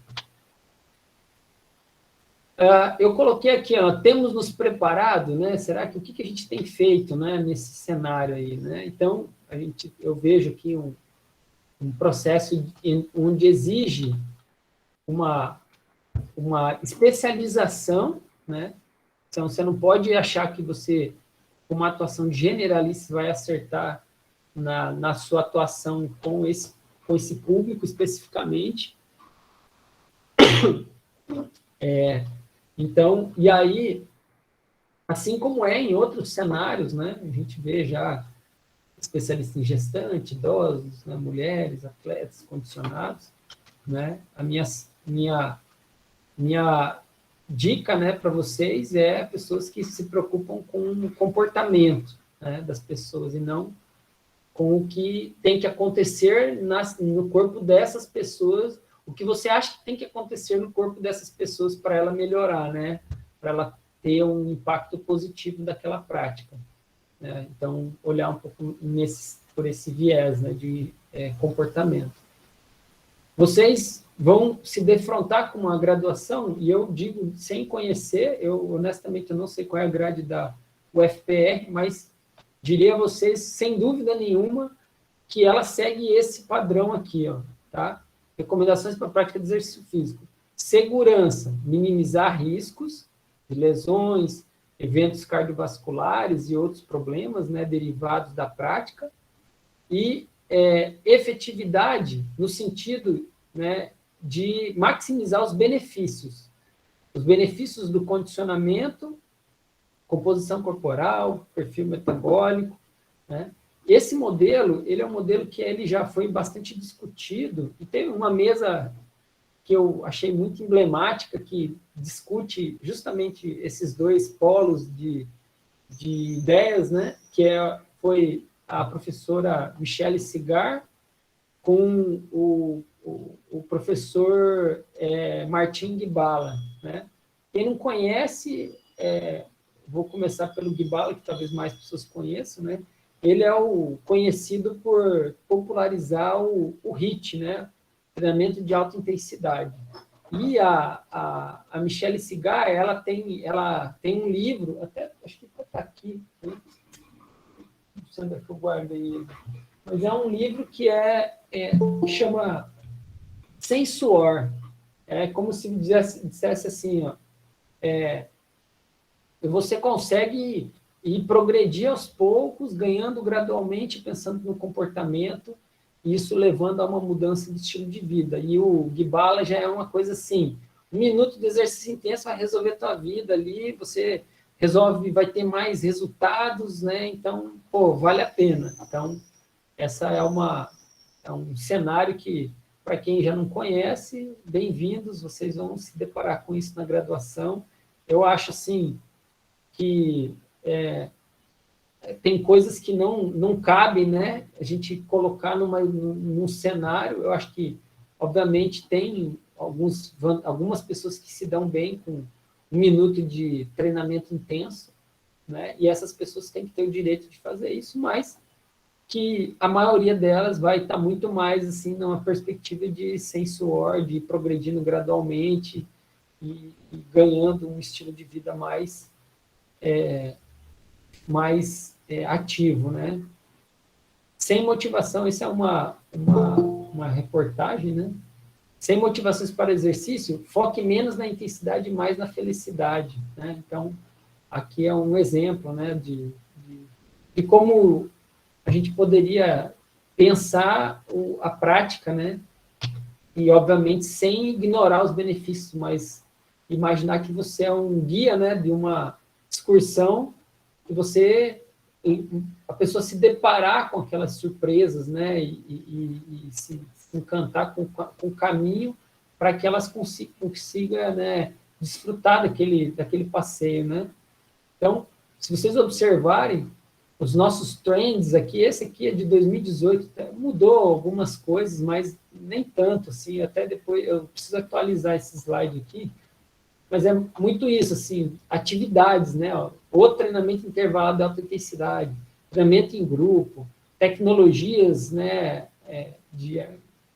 Eu coloquei aqui, ó, temos nos preparado, né? Será que o que a gente tem feito, né, nesse cenário aí, né? Então, eu vejo aqui um processo onde exige uma especialização, né? Então, você não pode achar que você, com uma atuação generalista, vai acertar na sua atuação com esse público especificamente. Então, e aí, assim como é em outros cenários, né? A gente vê já especialistas em gestante, idosos, né, mulheres, atletas, condicionados, né? A minha dica, né, para vocês é pessoas que se preocupam com o comportamento, né, das pessoas e não com o que tem que acontecer no corpo dessas pessoas, o que você acha que tem que acontecer no corpo dessas pessoas para ela melhorar, né? Para ela ter um impacto positivo daquela prática. Né? Então, olhar um pouco por esse viés, né, de comportamento. Vocês vão se defrontar com uma graduação, e eu digo sem conhecer, honestamente eu não sei qual é a grade da UFPR, mas diria a vocês, sem dúvida nenhuma, que ela segue esse padrão aqui, ó, tá? Recomendações para a prática de exercício físico. Segurança, minimizar riscos de lesões, eventos cardiovasculares e outros problemas, né, derivados da prática. E efetividade no sentido, né, de maximizar os benefícios do condicionamento, composição corporal, perfil metabólico, né? Esse modelo, ele é um modelo que ele já foi bastante discutido, e tem uma mesa que eu achei muito emblemática, que discute justamente esses dois polos de ideias, né? Que foi a professora Michele Cigar com o professor Martin Gibala, né? Quem não conhece, vou começar pelo Gibala, que talvez mais pessoas conheçam, né? Ele é o conhecido por popularizar o HIIT, né? Treinamento de alta intensidade. E a Michele Cigar, ela tem um livro, até acho que está aqui, né? Não sei onde é que eu guardei ele, mas é um livro que chama Sem Suor. É como se dissesse assim, ó, você consegue ir progredir aos poucos, ganhando gradualmente, pensando no comportamento, e isso levando a uma mudança de estilo de vida. E o Gibala já é uma coisa assim, 1 minuto de exercício intenso vai resolver a tua vida ali, você resolve, vai ter mais resultados, né? Então, vale a pena. Então, essa é um cenário que, para quem já não conhece, bem-vindos, vocês vão se deparar com isso na graduação. Eu acho, assim, que tem coisas que não cabem, né? A gente colocar num cenário. Eu acho que, obviamente, tem algumas pessoas que se dão bem com 1 minuto de treinamento intenso, né? E essas pessoas têm que ter o direito de fazer isso, mas que a maioria delas vai estar muito mais assim numa perspectiva de sem suor, de ir progredindo gradualmente e ganhando um estilo de vida mais ativo, né? Sem motivação, isso é uma reportagem, né? Sem motivações para exercício, foque menos na intensidade e mais na felicidade, né? Então, aqui é um exemplo, né, de como a gente poderia pensar a prática, né? E, obviamente, sem ignorar os benefícios, mas imaginar que você é um guia, né, de uma excursão, que a pessoa se deparar com aquelas surpresas, né, e se encantar com o caminho para que elas consigam, né, desfrutar daquele passeio, né? Então, se vocês observarem, os nossos trends aqui, esse aqui é de 2018, mudou algumas coisas, mas nem tanto, assim, até depois eu preciso atualizar esse slide aqui, mas é muito isso, assim, atividades, né, ó, o treinamento intervalado de alta intensidade, treinamento em grupo, tecnologias, né, de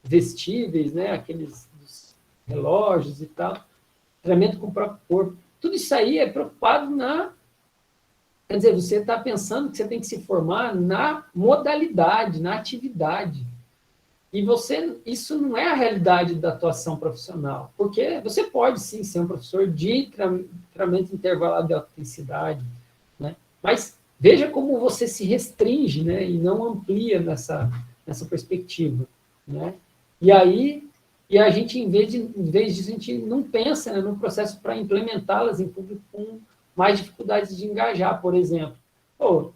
vestíveis, né, aqueles relógios e tal, treinamento com o próprio corpo. Tudo isso aí é preocupado na... Quer dizer, você está pensando que você tem que se formar na modalidade, na atividade. E isso não é a realidade da atuação profissional, porque você pode, sim, ser um professor de treinamento intervalado de alta intensidade, né? Mas veja como você se restringe, né, e não amplia nessa perspectiva, né? E aí, a gente, em vez disso, a gente não pensa, né, no processo para implementá-las em público com mais dificuldades de engajar, por exemplo. Pô,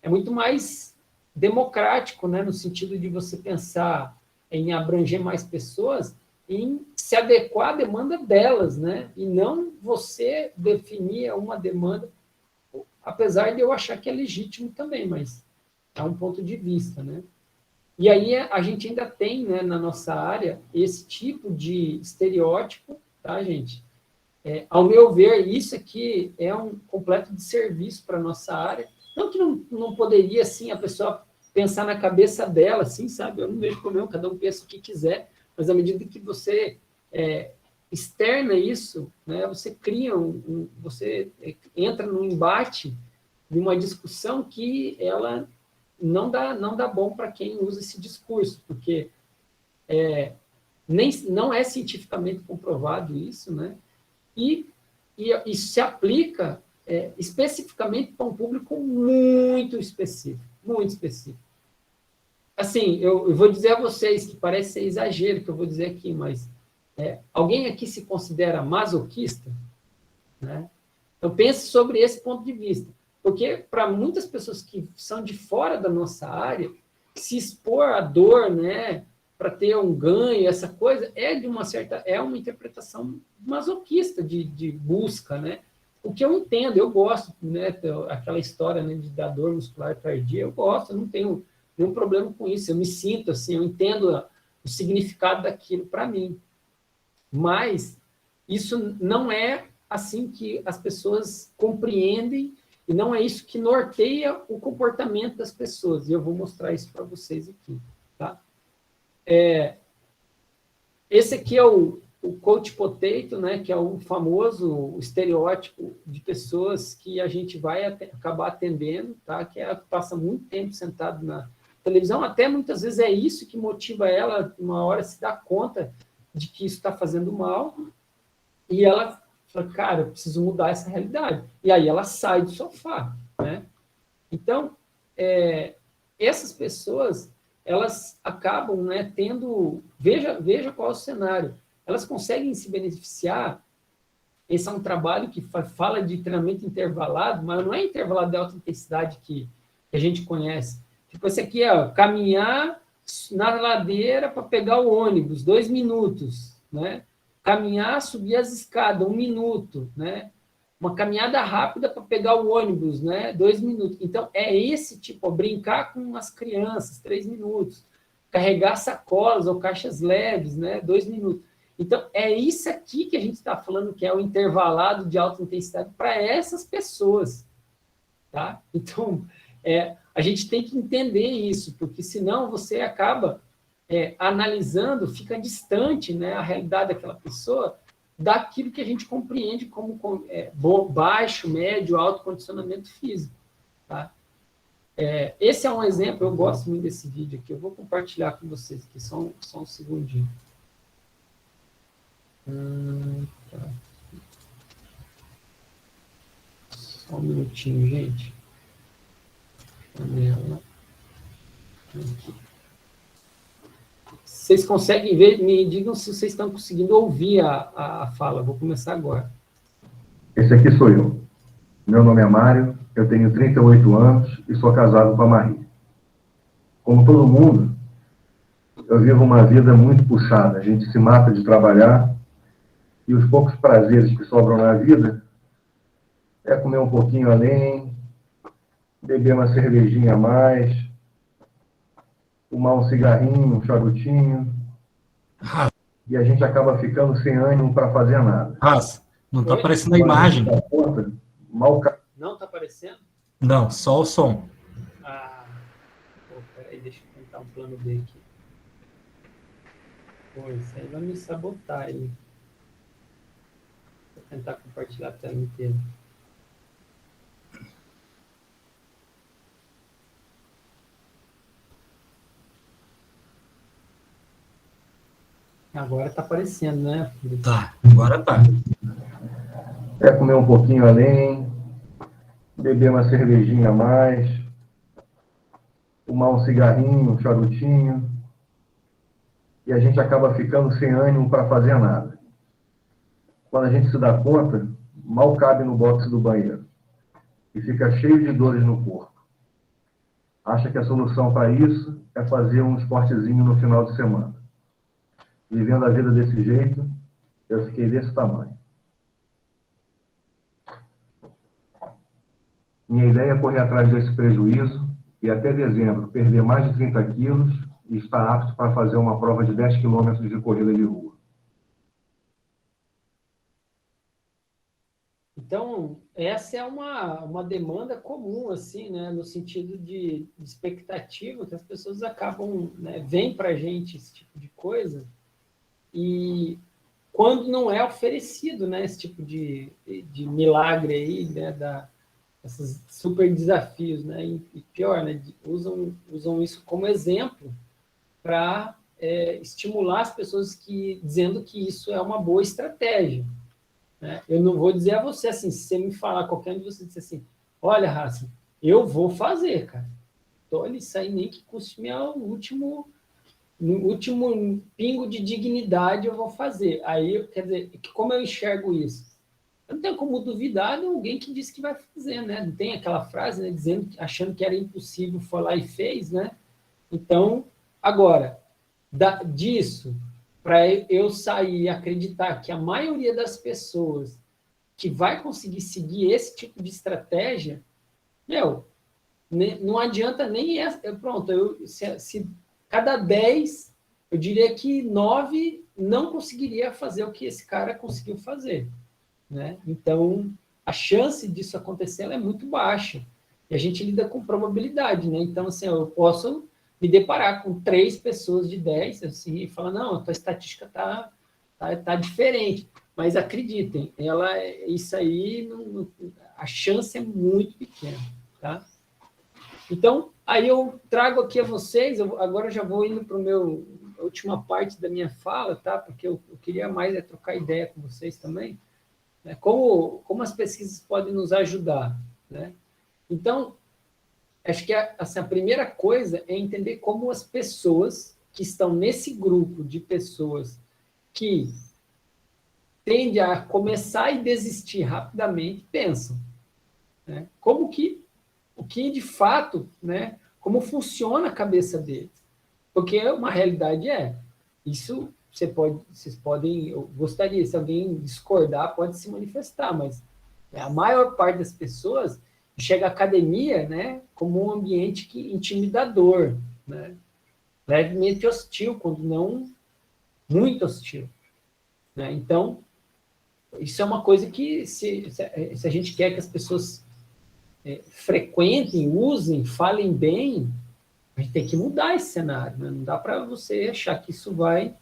é muito mais democrático, né, no sentido de você pensar em abranger mais pessoas, em se adequar à demanda delas, né, e não você definir uma demanda, apesar de eu achar que é legítimo também, mas é um ponto de vista, né. E aí a gente ainda tem, né, na nossa área, esse tipo de estereótipo, tá, gente? Ao meu ver, isso aqui é um completo desserviço para a nossa área. Não que não poderia, assim, a pessoa pensar na cabeça dela, assim, sabe? Eu não vejo problema, cada um pensa o que quiser, mas à medida que você externa isso, né, você cria você entra num embate, numa discussão que ela não dá bom para quem usa esse discurso, porque não é cientificamente comprovado isso, né? E isso se aplica especificamente para um público muito específico, muito específico. Assim, eu vou dizer a vocês que parece ser exagero que eu vou dizer aqui, mas alguém aqui se considera masoquista? Né? Então, pense sobre esse ponto de vista. Porque, para muitas pessoas que são de fora da nossa área, se expor à dor, né, para ter um ganho, essa coisa, é uma interpretação masoquista de busca, né? O que eu entendo, eu gosto, né, aquela história, né, da dor muscular tardia, eu gosto, eu não tenho nenhum problema com isso, eu me sinto assim, eu entendo o significado daquilo para mim. Mas isso não é assim que as pessoas compreendem e não é isso que norteia o comportamento das pessoas. E eu vou mostrar isso para vocês aqui. Tá? Esse aqui é o coach potato, né, que é o famoso estereótipo de pessoas que a gente vai acabar atendendo, tá? Que passa muito tempo sentado na televisão, até muitas vezes é isso que motiva ela, uma hora, se dar conta de que isso está fazendo mal, e ela fala, cara, eu preciso mudar essa realidade. E aí ela sai do sofá, né? Então, essas pessoas, elas acabam, né, tendo... Veja qual é o cenário. Elas conseguem se beneficiar. Esse é um trabalho que fala de treinamento intervalado, mas não é intervalado de alta intensidade que a gente conhece. Tipo, esse aqui é caminhar na ladeira para pegar o ônibus, 2 minutos, né? Caminhar, subir as escadas, 1 minuto, né? Uma caminhada rápida para pegar o ônibus, né? 2 minutos. Então, é esse tipo, brincar com as crianças, 3 minutos. Carregar sacolas ou caixas leves, né? 2 minutos. Então, é isso aqui que a gente está falando que é o intervalado de alta intensidade para essas pessoas. Tá? Então, a gente tem que entender isso, porque senão você acaba analisando, fica distante, né, a realidade daquela pessoa daquilo que a gente compreende como baixo, médio, alto condicionamento físico. Tá? Esse é um exemplo, eu gosto muito desse vídeo aqui, eu vou compartilhar com vocês aqui, só um segundinho. Tá. Só um minutinho, gente. Aqui. Vocês conseguem ver? Me digam se vocês estão conseguindo ouvir a fala. Vou começar agora. Esse aqui sou eu. Meu nome é Mário, eu tenho 38 anos e sou casado com a Marie. Como todo mundo, eu vivo uma vida muito puxada. A gente se mata de trabalhar e os poucos prazeres que sobram na vida é comer um pouquinho além, beber uma cervejinha a mais, fumar um cigarrinho, um charutinho, e a gente acaba ficando sem ânimo para fazer nada. Não está aparecendo a imagem. Não está aparecendo? Não, só o som. Peraí, deixa eu tentar um plano B aqui. Pô, isso aí vai me sabotar aí. tentar compartilhar a tela inteira. Agora está aparecendo, né? Tá, agora tá. Quer comer um pouquinho além, beber uma cervejinha a mais, fumar um cigarrinho, um charutinho, e a gente acaba ficando sem ânimo para fazer nada. Quando a gente se dá conta, mal cabe no boxe do banheiro e fica cheio de dores no corpo. Acha que a solução para isso é fazer um esportezinho no final de semana. Vivendo a vida desse jeito, eu fiquei desse tamanho. Minha ideia é correr atrás desse prejuízo e até dezembro perder mais de 30 quilos e estar apto para fazer uma prova de 10 quilômetros de corrida de rua. Então, essa é uma demanda comum, assim, né, no sentido de expectativa, que as pessoas acabam, né, vêm para a gente esse tipo de coisa, e quando não é oferecido, né, esse tipo de milagre aí, né, esses super desafios, né, e pior, né, usam isso como exemplo para estimular as pessoas dizendo que isso é uma boa estratégia. Né? Eu não vou dizer a você assim, se você me falar, qualquer um de vocês disser assim, olha, Raça, eu vou fazer, cara. Então, isso aí nem que custe meu último pingo de dignidade eu vou fazer. Aí, quer dizer, como eu enxergo isso? Eu não tenho como duvidar de alguém que disse que vai fazer, né? Não tem aquela frase, né, dizendo, achando que era impossível, foi lá e fez, né? Então, agora, disso, para eu sair e acreditar que a maioria das pessoas que vai conseguir seguir esse tipo de estratégia, meu, não adianta nem essa. Pronto, se cada 10, eu diria que 9 não conseguiria fazer o que esse cara conseguiu fazer. Né? Então, a chance disso acontecer ela é muito baixa. E a gente lida com probabilidade. Né? Então, assim, eu posso me deparar com 3 pessoas de 10 assim, e falar, não, a tua estatística tá diferente. Mas acreditem, isso aí, a chance é muito pequena. Tá? Então, aí eu trago aqui a vocês, agora eu já vou indo para a última parte da minha fala, tá? Porque eu queria mais trocar ideia com vocês também. Né? Como as pesquisas podem nos ajudar. Né? Então, acho que assim, a primeira coisa é entender como as pessoas que estão nesse grupo de pessoas que tende a começar e desistir rapidamente pensam. Né? O que de fato, né, como funciona a cabeça deles. Porque uma realidade isso vocês podem, eu gostaria, se alguém discordar, pode se manifestar, mas a maior parte das pessoas chega à academia, né, como um ambiente intimidador, né, levemente hostil, quando não muito hostil. Né? Então, isso é uma coisa que, se a gente quer que as pessoas frequentem, usem, falem bem, a gente tem que mudar esse cenário. Né? Não dá para você achar que isso vai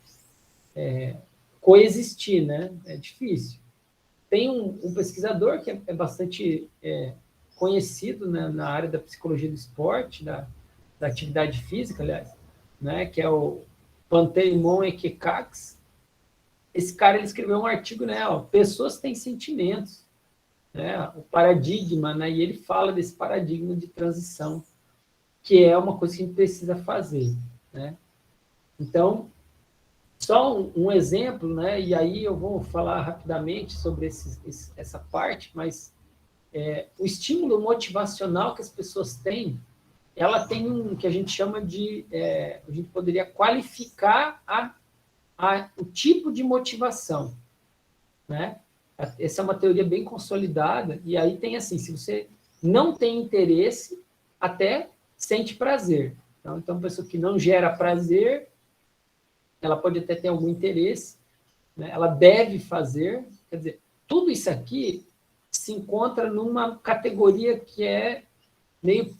coexistir, né? É difícil. Tem um pesquisador que é bastante conhecido, né, na área da psicologia do esporte, da atividade física, aliás, né, que é o Panteimon Ekekax. Esse cara ele escreveu um artigo, né, pessoas têm sentimentos, né, o paradigma, né, e ele fala desse paradigma de transição, que é uma coisa que a gente precisa fazer. Né? Então, só um exemplo, né, e aí eu vou falar rapidamente sobre essa parte, mas o estímulo motivacional que as pessoas têm, ela tem um que a gente chama de, a gente poderia qualificar o tipo de motivação, né? Essa é uma teoria bem consolidada, e aí tem assim, se você não tem interesse, até sente prazer. Então uma pessoa que não gera prazer, ela pode até ter algum interesse, né? Ela deve fazer, quer dizer, tudo isso aqui se encontra numa categoria que é meio,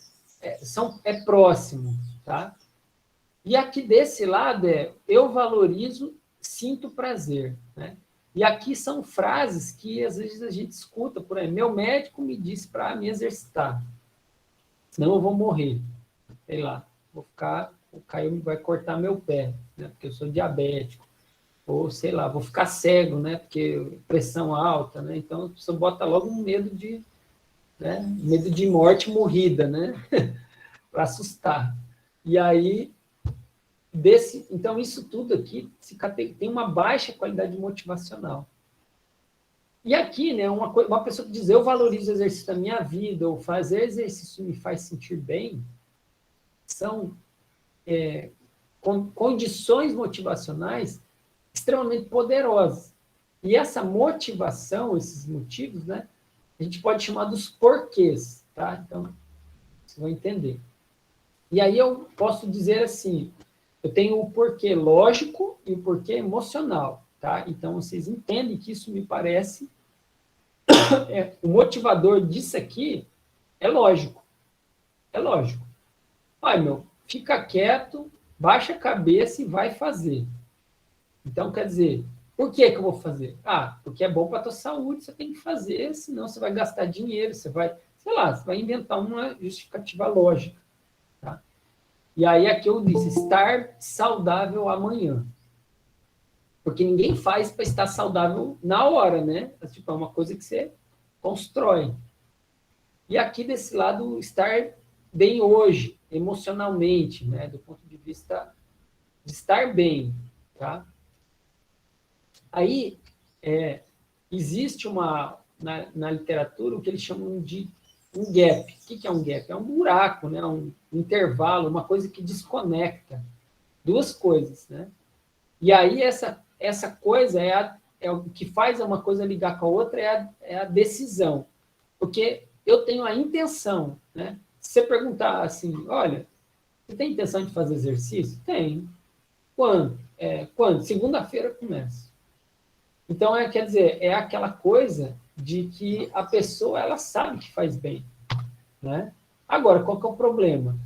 é próximo, tá? E aqui desse lado eu valorizo, sinto prazer, né? E aqui são frases que às vezes a gente escuta por aí. Meu médico me disse para me exercitar, senão eu vou morrer. Sei lá, vou ficar, o Caio vai cortar meu pé, né? Porque eu sou diabético. Ou, sei lá, vou ficar cego, né? Porque pressão alta, né? Então, a pessoa bota logo um medo de, né? Medo de morte morrida, né? Para assustar. E aí, então, isso tudo aqui tem uma baixa qualidade motivacional. E aqui, né, uma pessoa que diz, eu valorizo o exercício da minha vida, ou fazer exercício me faz sentir bem, são condições motivacionais extremamente poderosas. E essa motivação, esses motivos, né, a gente pode chamar dos porquês, tá? Então, vocês vão entender. E aí eu posso dizer assim, eu tenho o porquê lógico e o porquê emocional, tá? Então, vocês entendem que isso me parece... o motivador disso aqui é lógico. É lógico. Ai, fica quieto, baixa a cabeça e vai fazer. Então, quer dizer, por que eu vou fazer? Porque é bom para a tua saúde, você tem que fazer, senão você vai gastar dinheiro, você vai, sei lá, você vai inventar uma justificativa lógica. Tá? E aí, aqui eu disse, estar saudável amanhã. Porque ninguém faz para estar saudável na hora, né? Tipo, é uma coisa que você constrói. E aqui, desse lado, estar bem hoje, emocionalmente, né? Do ponto de vista de estar bem, tá? Aí, existe na literatura o que eles chamam de um gap. O que é um gap? É um buraco, né? Um intervalo, uma coisa que desconecta duas coisas, né? E aí, essa coisa é o que faz uma coisa ligar com a outra, é a decisão. Porque eu tenho a intenção, né? Se você perguntar assim, olha, você tem intenção de fazer exercício? Tenho. Quando? Quando? Segunda-feira começa. Então, quer dizer, é aquela coisa de que a pessoa, ela sabe que faz bem, né? Agora, qual que é o problema?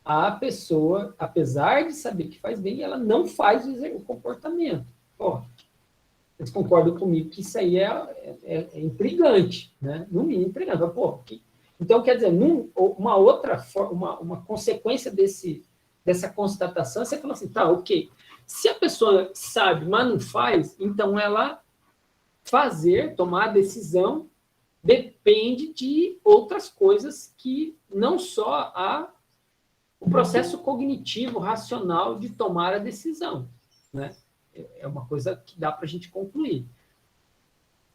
A pessoa, apesar de saber que faz bem, ela não faz o comportamento. Vocês concordam comigo que isso aí é intrigante, né? No mínimo intrigante. Então, quer dizer, uma outra forma, uma consequência dessa constatação, você fala assim, tá, ok. Se a pessoa sabe, mas não faz, então ela tomar a decisão, depende de outras coisas que não só o processo cognitivo, racional de tomar a decisão, né? É uma coisa que dá para a gente concluir.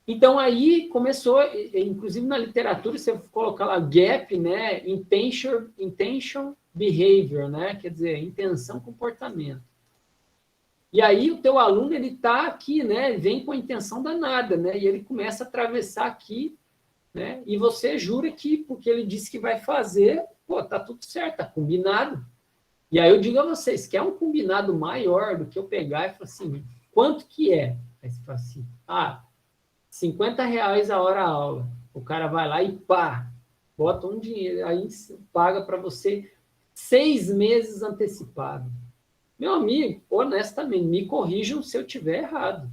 Então, aí começou, inclusive na literatura, você colocar lá gap, né? Intention behavior, né? Quer dizer, intenção, comportamento. E aí o teu aluno, ele está aqui, né? Vem com a intenção danada, né? E ele começa a atravessar aqui, né? E você jura que, porque ele disse que vai fazer, tá tudo certo, tá combinado. E aí eu digo a vocês, quer um combinado maior do que eu pegar e falar assim, quanto que é? Aí você fala assim, R$50 a hora a aula. O cara vai lá e bota um dinheiro, aí paga para você 6 meses antecipado. Meu amigo, honestamente, me corrijam se eu estiver errado.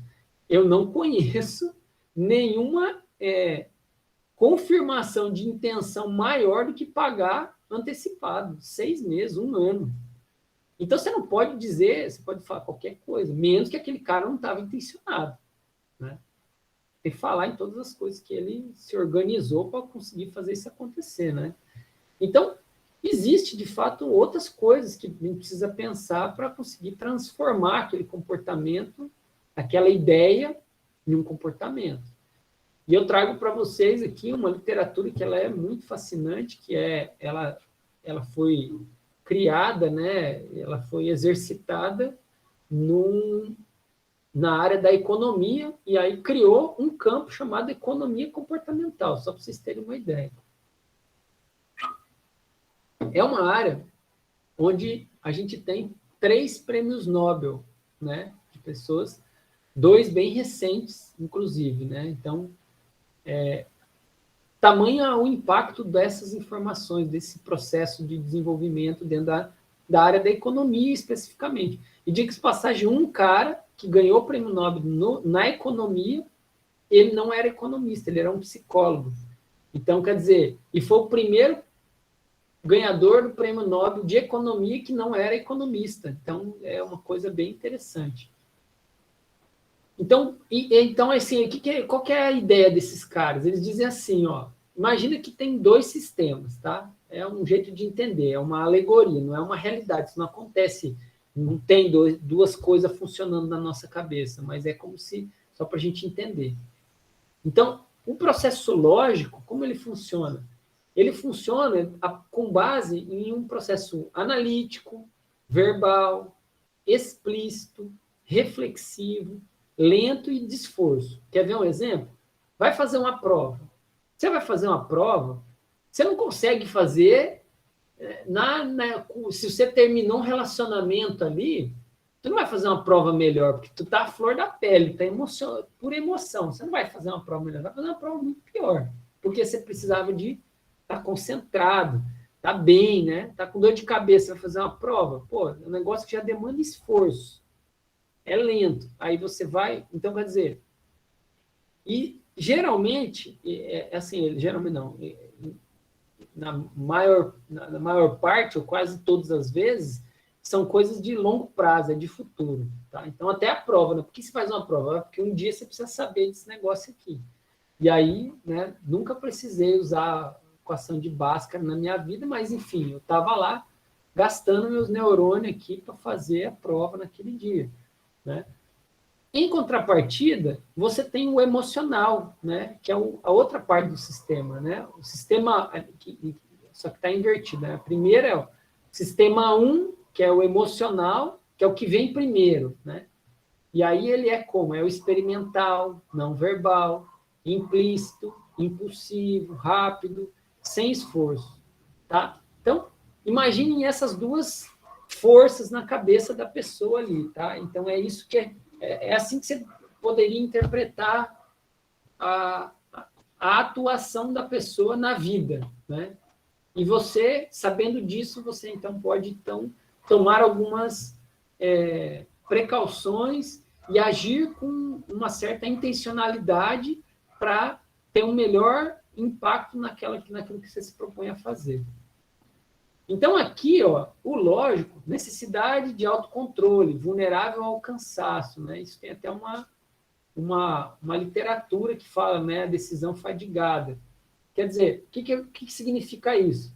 Eu não conheço nenhuma confirmação de intenção maior do que pagar antecipado, 6 meses, 1 ano. Então, você não pode dizer, você pode falar qualquer coisa, menos que aquele cara não estava intencionado, né? Tem que falar em todas as coisas que ele se organizou para conseguir fazer isso acontecer, né? Então, existe, de fato, outras coisas que a gente precisa pensar para conseguir transformar aquele comportamento, aquela ideia, em um comportamento. E eu trago para vocês aqui uma literatura que ela é muito fascinante, que ela foi criada, né? Ela foi exercitada na área da economia, e aí criou um campo chamado economia comportamental, só para vocês terem uma ideia. É uma área onde a gente tem 3 prêmios Nobel, né, de pessoas, 2 bem recentes, inclusive, né? Então, tamanho o impacto dessas informações, desse processo de desenvolvimento dentro da área da economia, especificamente. E diga-se de passagem, um cara que ganhou o prêmio Nobel na economia, ele não era economista, ele era um psicólogo. Então, quer dizer, e foi o primeiro ganhador do prêmio Nobel de economia que não era economista. Então, é uma coisa bem interessante. Então, assim, qual que é a ideia desses caras? Eles dizem assim, ó, imagina que tem dois sistemas, tá? É um jeito de entender, é uma alegoria, não é uma realidade, isso não acontece, não tem duas coisas funcionando na nossa cabeça, mas é como se, só para a gente entender. Então, o processo lógico, como ele funciona? Ele funciona com base em um processo analítico, verbal, explícito, reflexivo, lento e de esforço. Quer ver um exemplo? Vai fazer uma prova. Você vai fazer uma prova, você não consegue fazer se você terminou um relacionamento ali, tu não vai fazer uma prova melhor, porque tu tá à flor da pele, tá por emoção. Você não vai fazer uma prova melhor, vai fazer uma prova muito pior, porque você precisava de estar concentrado, tá bem, né? Tá com dor de cabeça, vai fazer uma prova, pô, é um negócio que já demanda esforço. É lento. Aí você vai, então quer dizer, e geralmente, assim, geralmente não, na maior parte, ou quase todas as vezes, são coisas de longo prazo, é de futuro. Tá? Então, até a prova, né? Por que você faz uma prova? Porque um dia você precisa saber desse negócio aqui. E aí, né, nunca precisei usar equação de Bhaskara na minha vida, mas, enfim, eu estava lá gastando meus neurônios aqui para fazer a prova naquele dia. Né? Em contrapartida, você tem o emocional, né? Que é a outra parte do sistema. Né? O sistema, só que está invertido. Né? A primeira é o sistema 1, que é o emocional, que é o que vem primeiro. Né? E aí ele é como? É o experimental, não verbal, implícito, impulsivo, rápido, sem esforço. Tá? Então, imaginem essas duas forças na cabeça da pessoa ali. Tá? Então, é isso que é assim que você poderia interpretar a atuação da pessoa na vida, né? E você, sabendo disso, você então pode tomar algumas precauções e agir com uma certa intencionalidade para ter um melhor impacto naquilo que você se propõe a fazer. Então, aqui, ó, o lógico, necessidade de autocontrole, vulnerável ao cansaço, né? Isso tem até uma literatura que fala, né, a decisão fadigada. Quer dizer, o que significa isso?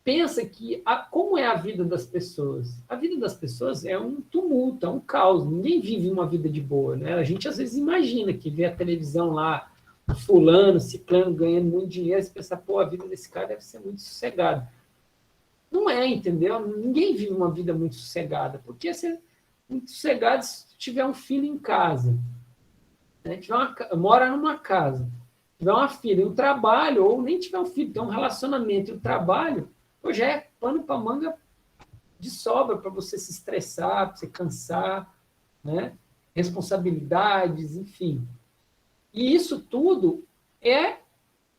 Pensa que, como é a vida das pessoas? A vida das pessoas é um tumulto, é um caos. Ninguém vive uma vida de boa, né? A gente, às vezes, imagina que vê a televisão lá, fulano, ciclano, ganhando muito dinheiro, e você pensa, pô, a vida desse cara deve ser muito sossegada. Não é, entendeu? Ninguém vive uma vida muito sossegada, porque se muito sossegado se tiver um filho em casa, né? Mora numa casa, tiver uma filha, um trabalho, ou nem tiver um filho, tem um relacionamento e um trabalho, ou já é pano para manga de sobra para você se estressar, para você cansar, né? Responsabilidades, enfim. E isso tudo é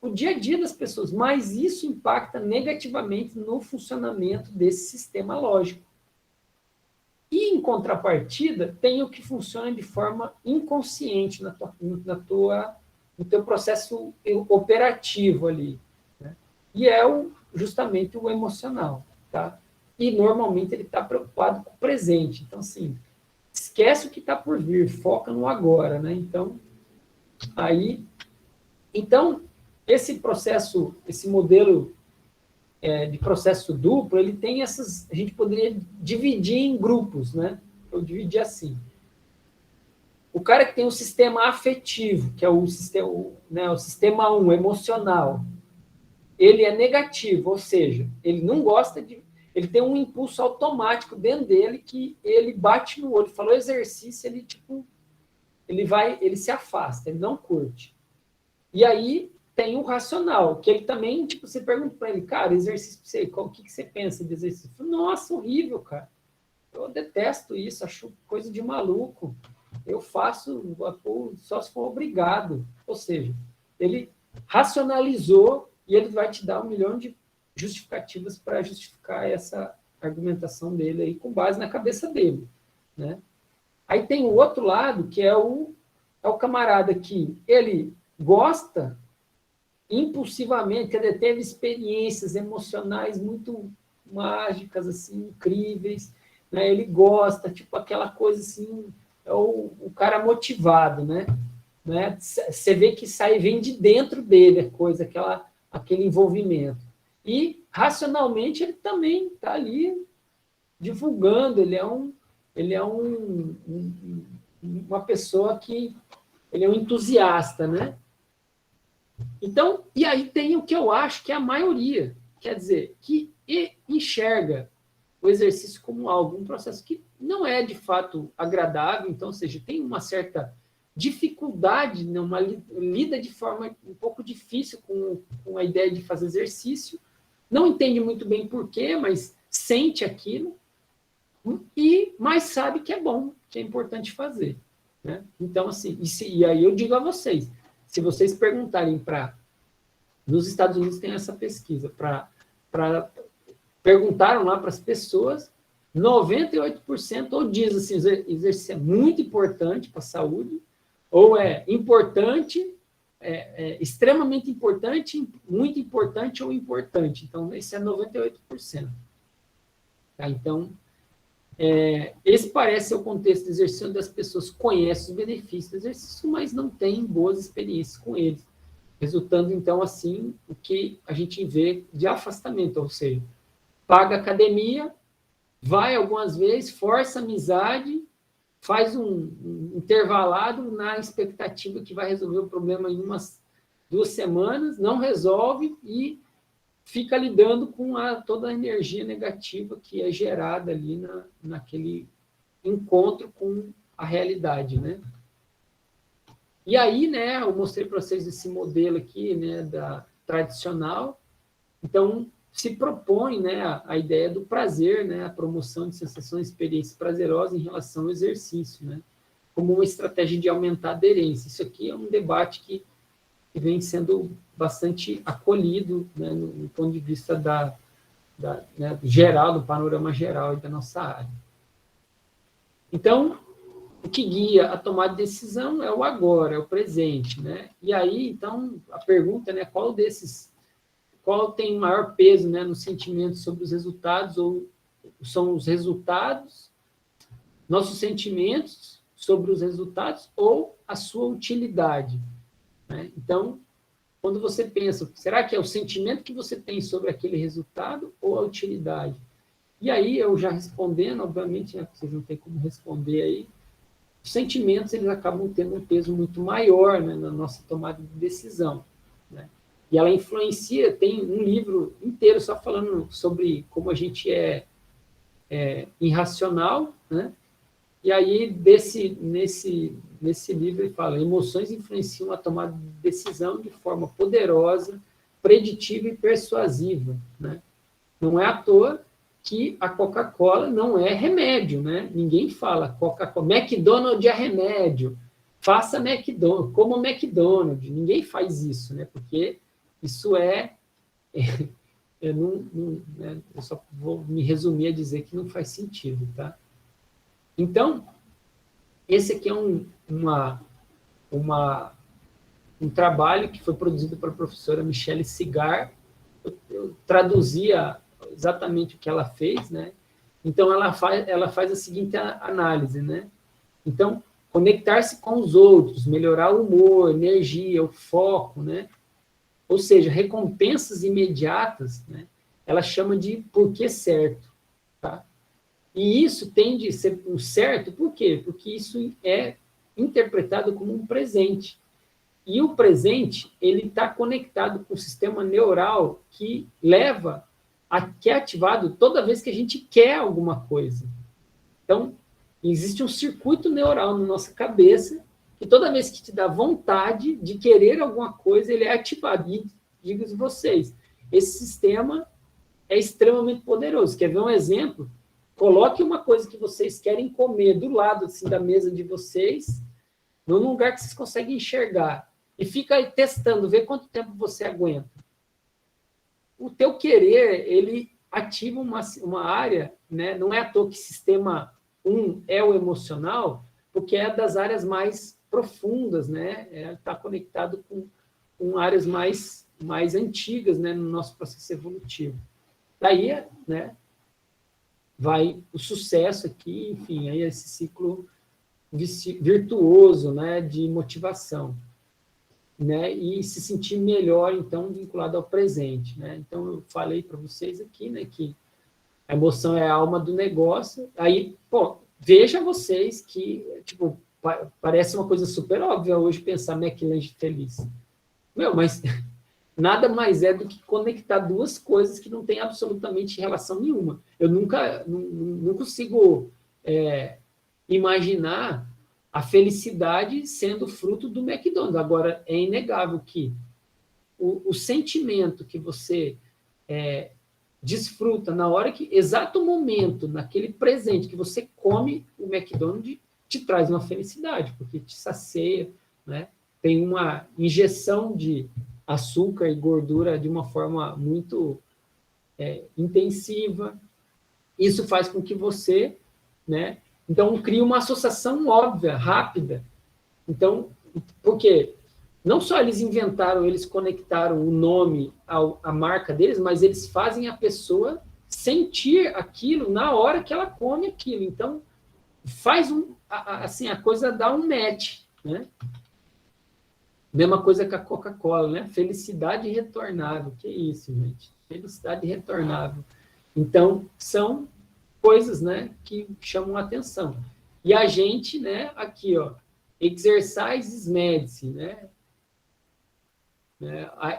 o dia a dia das pessoas, mas isso impacta negativamente no funcionamento desse sistema lógico. E, em contrapartida, tem o que funciona de forma inconsciente no teu processo operativo ali. Né? E é justamente o emocional. Tá? E, normalmente, ele está preocupado com o presente. Então, assim, esquece o que está por vir, foca no agora. Né? Então, esse processo, esse modelo de processo duplo, ele tem essas... A gente poderia dividir em grupos, né? Eu dividi assim. O cara que tem o sistema afetivo, que é o sistema 1, emocional, ele é negativo, ou seja, ele não gosta de... Ele tem um impulso automático dentro dele que ele bate no olho. Falou exercício, ele se afasta, ele não curte. E aí tem o racional, que ele também, você pergunta para ele, cara, exercício para você, o que você pensa de exercício? Nossa, horrível, cara. Eu detesto isso, acho coisa de maluco. Eu faço só se for obrigado. Ou seja, ele racionalizou e ele vai te dar 1 milhão de justificativas para justificar essa argumentação dele aí com base na cabeça dele, né? Aí tem o outro lado, que é o camarada que ele gosta impulsivamente, quer dizer, teve experiências emocionais muito mágicas, assim, incríveis, né? Ele gosta, tipo, aquela coisa assim, é o cara motivado, né? Você vê que vem de dentro dele a coisa, aquele envolvimento. E, racionalmente, ele também está ali divulgando, ele é uma pessoa que ele é um entusiasta, né? Então, e aí tem o que eu acho que é a maioria, quer dizer, que enxerga o exercício como algo, um processo que não é de fato agradável, então, ou seja, tem uma certa dificuldade, uma lida de forma um pouco difícil com a ideia de fazer exercício, não entende muito bem por quê, mas sente aquilo, mas sabe que é bom, que é importante fazer. Né? Então, assim, e aí eu digo a vocês, se vocês perguntarem nos Estados Unidos tem essa pesquisa, perguntaram lá para as pessoas, 98% ou diz assim, exercício é muito importante para a saúde, ou é importante, extremamente importante, muito importante ou importante. Então, esse é 98%. Tá? Então, esse parece ser o contexto do exercício onde as pessoas conhecem os benefícios do exercício, mas não têm boas experiências com eles, resultando, então, assim, o que a gente vê de afastamento, ou seja, paga academia, vai algumas vezes, força amizade, faz um intervalado na expectativa que vai resolver o problema em 2 semanas, não resolve e fica lidando com toda a energia negativa que é gerada ali naquele encontro com a realidade, né? E aí, né, eu mostrei para vocês esse modelo aqui, né, tradicional. Então, se propõe, né, a ideia do prazer, né, a promoção de sensações e experiências prazerosas em relação ao exercício, né, como uma estratégia de aumentar a aderência. Isso aqui é um debate que vem sendo bastante acolhido, né, no ponto de vista né, geral, do panorama geral da nossa área. Então, o que guia a tomada de decisão é o agora, é o presente, né? E aí, então, a pergunta, né, qual tem maior peso, né, no sentimento sobre os resultados, ou são os resultados, nossos sentimentos sobre os resultados, ou a sua utilidade, né? Então, quando você pensa, será que é o sentimento que você tem sobre aquele resultado ou a utilidade? E aí, eu já respondendo, obviamente, né, vocês não têm como responder aí, os sentimentos eles acabam tendo um peso muito maior, né, na nossa tomada de decisão, né? E ela influencia, tem um livro inteiro só falando sobre como a gente é irracional, né? E aí, nesse livro, ele fala, emoções influenciam a tomada de decisão de forma poderosa, preditiva e persuasiva, né? Não é à toa que a Coca-Cola não é remédio, né? Ninguém fala Coca-Cola, McDonald's é remédio, faça McDonald's, como McDonald's, ninguém faz isso, né? Porque isso eu só vou me resumir a dizer que não faz sentido, tá? Então, esse aqui é um trabalho que foi produzido pela professora Michele Cigar. Eu traduzia exatamente o que ela fez, né? Então, ela faz a seguinte análise, né? Então, conectar-se com os outros, melhorar o humor, energia, o foco, né? Ou seja, recompensas imediatas, né? Ela chama de porquê certo, tá? E isso tende a ser um certo, por quê? Porque isso é interpretado como um presente. E o presente, ele está conectado com o sistema neural que que é ativado toda vez que a gente quer alguma coisa. Então, existe um circuito neural na nossa cabeça que toda vez que te dá vontade de querer alguma coisa, ele é ativado. E digo a vocês, esse sistema é extremamente poderoso. Quer ver um exemplo? Coloque uma coisa que vocês querem comer do lado assim, da mesa de vocês, num lugar que vocês conseguem enxergar, e fica aí testando, vê quanto tempo você aguenta. O teu querer, ele ativa uma área, né? Não é à toa que sistema 1 é o emocional, porque é das áreas mais profundas, né? Está conectado com áreas mais antigas, né, no nosso processo evolutivo. Daí, né, vai o sucesso aqui, enfim, aí esse ciclo virtuoso, né, de motivação, né, e se sentir melhor, então, vinculado ao presente, né. Então, eu falei para vocês aqui, né, que a emoção é a alma do negócio. Aí, pô, veja vocês que, tipo, parece uma coisa super óbvia hoje pensar McLange feliz. Meu, mas nada mais é do que conectar duas coisas que não têm absolutamente relação nenhuma. Eu não consigo imaginar a felicidade sendo fruto do McDonald's. Agora, é inegável que o sentimento que você desfruta na hora que, exato momento, naquele presente que você come o McDonald's, te traz uma felicidade, porque te sacia, né? Tem uma injeção de açúcar e gordura de uma forma muito intensiva. Isso faz com que você, né? Então, crie uma associação óbvia, rápida. Então, porque não só eles conectaram o nome à marca deles, mas eles fazem a pessoa sentir aquilo na hora que ela come aquilo. Então, faz assim, a coisa dá um match, né? Mesma coisa com a Coca-Cola, né? Felicidade retornável. Que isso, gente? Felicidade retornável. Então, são coisas, né, que chamam a atenção. E a gente, né, aqui, ó, exercise is medicine, né?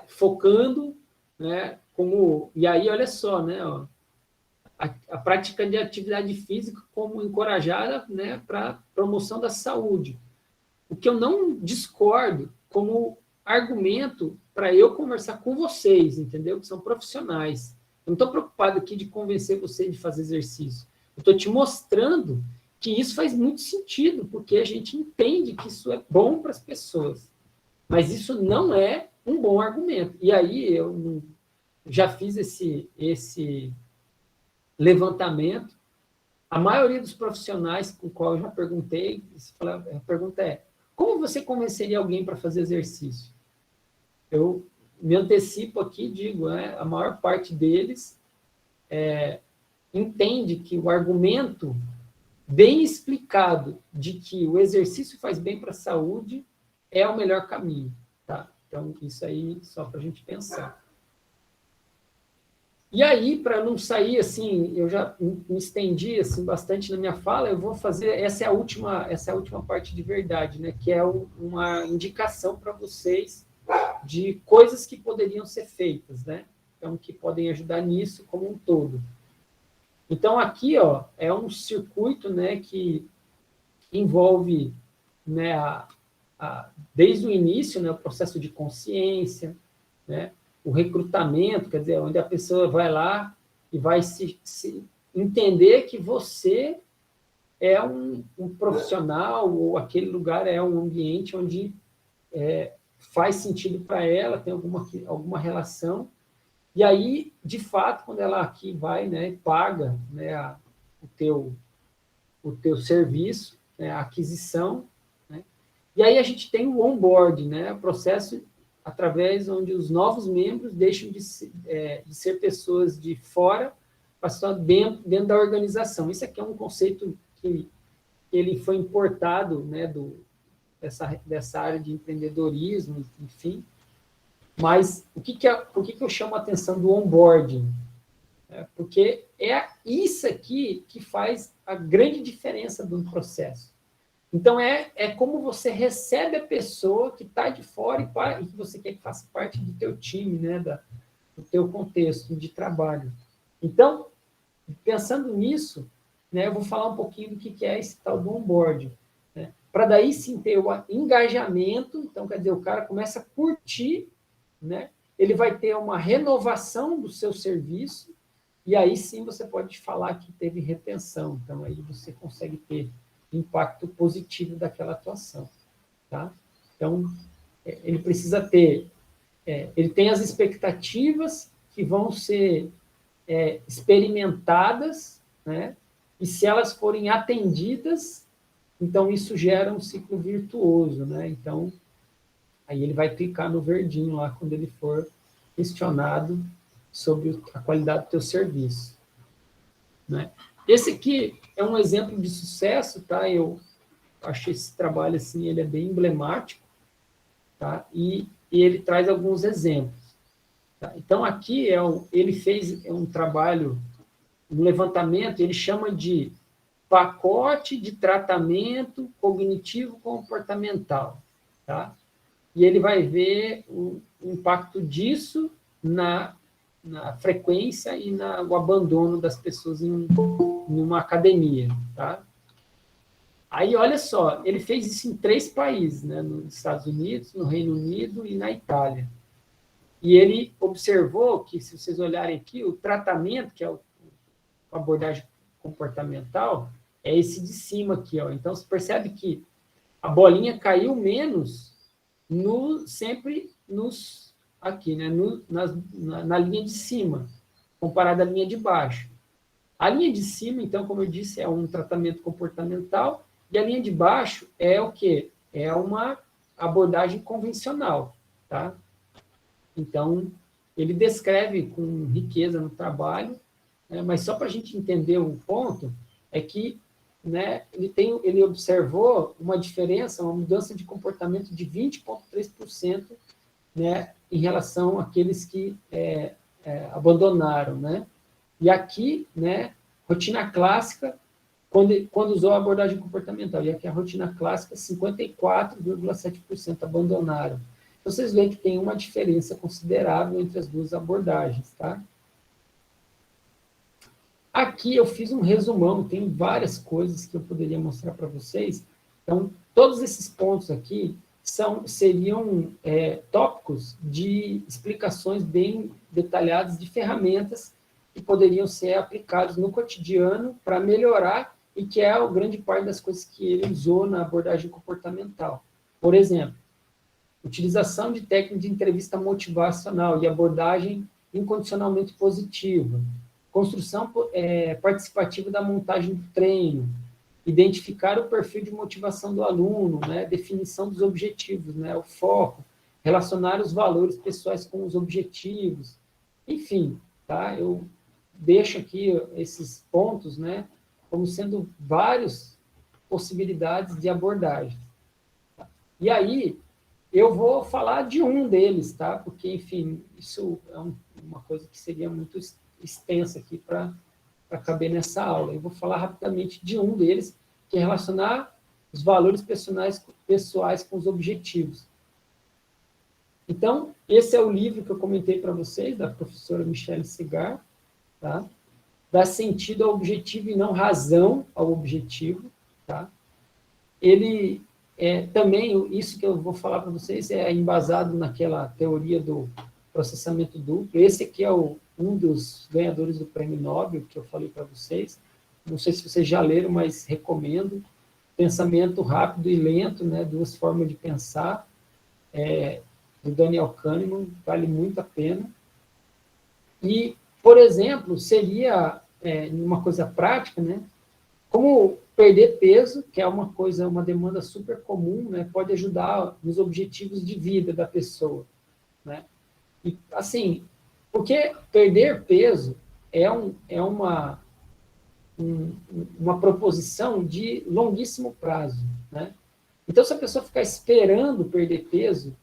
Focando, né, como... E aí, olha só, né, ó, a prática de atividade física como encorajada, né, para promoção da saúde. O que eu não discordo como argumento para eu conversar com vocês, entendeu? Que são profissionais. Eu não estou preocupado aqui de convencer você de fazer exercício. Eu estou te mostrando que isso faz muito sentido, porque a gente entende que isso é bom para as pessoas. Mas isso não é um bom argumento. E aí eu já fiz esse levantamento. A maioria dos profissionais com qual eu já perguntei, a pergunta é: como você convenceria alguém para fazer exercício? Eu me antecipo aqui e digo, né, a maior parte deles entende que o argumento bem explicado de que o exercício faz bem para a saúde é o melhor caminho, tá? Então, isso aí só para a gente pensar. E aí, para não sair assim, eu já me estendi assim, bastante na minha fala, eu vou fazer, essa é a última parte de verdade, né? Que é uma indicação para vocês de coisas que poderiam ser feitas, né? Então, que podem ajudar nisso como um todo. Então, aqui, ó, é um circuito, né, que envolve, né, desde o início, né, o processo de consciência, né, o recrutamento, quer dizer, onde a pessoa vai lá e vai se entender que você é um profissional, ou aquele lugar é um ambiente onde faz sentido para ela, tem alguma relação. E aí, de fato, quando ela aqui vai, né, paga, né, o teu serviço, né, a aquisição, né, e aí a gente tem o onboard, né, o processo através onde os novos membros deixam de ser pessoas de fora, passam dentro da organização. Isso aqui é um conceito que ele foi importado, né, dessa área de empreendedorismo, enfim. Mas por que eu chamo a atenção do onboarding? Porque é isso aqui que faz a grande diferença do processo. Então, é como você recebe a pessoa que está de fora e que você quer que faça parte do teu time, né, do teu contexto de trabalho. Então, pensando nisso, né, eu vou falar um pouquinho do que é esse tal do onboarding. Né, para daí sim ter o engajamento, então, quer dizer, o cara começa a curtir, né, ele vai ter uma renovação do seu serviço, e aí sim você pode falar que teve retenção. Então, aí você consegue ter impacto positivo daquela atuação, tá? Então, ele precisa ter... ele tem as expectativas que vão ser experimentadas, né? E se elas forem atendidas, então isso gera um ciclo virtuoso, né? Então, aí ele vai clicar no verdinho lá quando ele for questionado sobre a qualidade do teu serviço, né? Esse aqui é um exemplo de sucesso, tá? Eu acho esse trabalho, assim, ele é bem emblemático, tá? E ele traz alguns exemplos. Tá? Então, aqui ele fez um trabalho, um levantamento, ele chama de pacote de tratamento cognitivo-comportamental. Tá? E ele vai ver o impacto disso na frequência e no abandono das pessoas em uma academia. Tá? Aí, olha só, ele fez isso em 3 países, né? Nos Estados Unidos, no Reino Unido e na Itália. E ele observou que, se vocês olharem aqui, o tratamento, que é a abordagem comportamental, é esse de cima aqui. Ó. Então, você percebe que a bolinha caiu menos sempre aqui, né? Na linha de cima, comparado à linha de baixo. A linha de cima, então, como eu disse, é um tratamento comportamental, e a linha de baixo é o quê? É uma abordagem convencional, tá? Então, ele descreve com riqueza no trabalho, né, mas só para a gente entender um ponto, é que, né, ele observou uma diferença, uma mudança de comportamento de 20,3%, né, em relação àqueles que abandonaram. Né? E aqui, né, rotina clássica, quando usou a abordagem comportamental, e aqui a rotina clássica, 54,7% abandonaram. Então, vocês veem que tem uma diferença considerável entre as duas abordagens, tá? Aqui eu fiz um resumão, tem várias coisas que eu poderia mostrar para vocês. Então, todos esses pontos aqui seriam tópicos de explicações bem detalhadas de ferramentas que poderiam ser aplicadas no cotidiano para melhorar, e que é a grande parte das coisas que ele usou na abordagem comportamental. Por exemplo, utilização de técnicas de entrevista motivacional e abordagem incondicionalmente positiva, construção participativa da montagem do treino, identificar o perfil de motivação do aluno, né, definição dos objetivos, né, o foco, relacionar os valores pessoais com os objetivos, enfim, tá? Eu deixo aqui esses pontos, né, como sendo várias possibilidades de abordagem. E aí, eu vou falar de um deles, tá? Porque, enfim, isso é uma coisa que seria muito extensa aqui para caber nessa aula. Eu vou falar rapidamente de um deles, que é relacionar os valores pessoais com os objetivos. Então, esse é o livro que eu comentei para vocês, da professora Michelle Segar, tá? Dá sentido ao objetivo e não razão ao objetivo, tá? Ele também, isso que eu vou falar para vocês é embasado naquela teoria do processamento duplo. Esse aqui é um dos ganhadores do Prêmio Nobel, que eu falei para vocês. Não sei se vocês já leram, mas recomendo. Pensamento rápido e lento, né? 2 formas de pensar, do Daniel Kahneman, vale muito a pena. E, por exemplo, seria uma coisa prática, né? Como perder peso, que é uma demanda super comum, né? Pode ajudar nos objetivos de vida da pessoa, né? E, assim, porque perder peso é uma proposição de longuíssimo prazo, né? Então, se a pessoa ficar esperando perder peso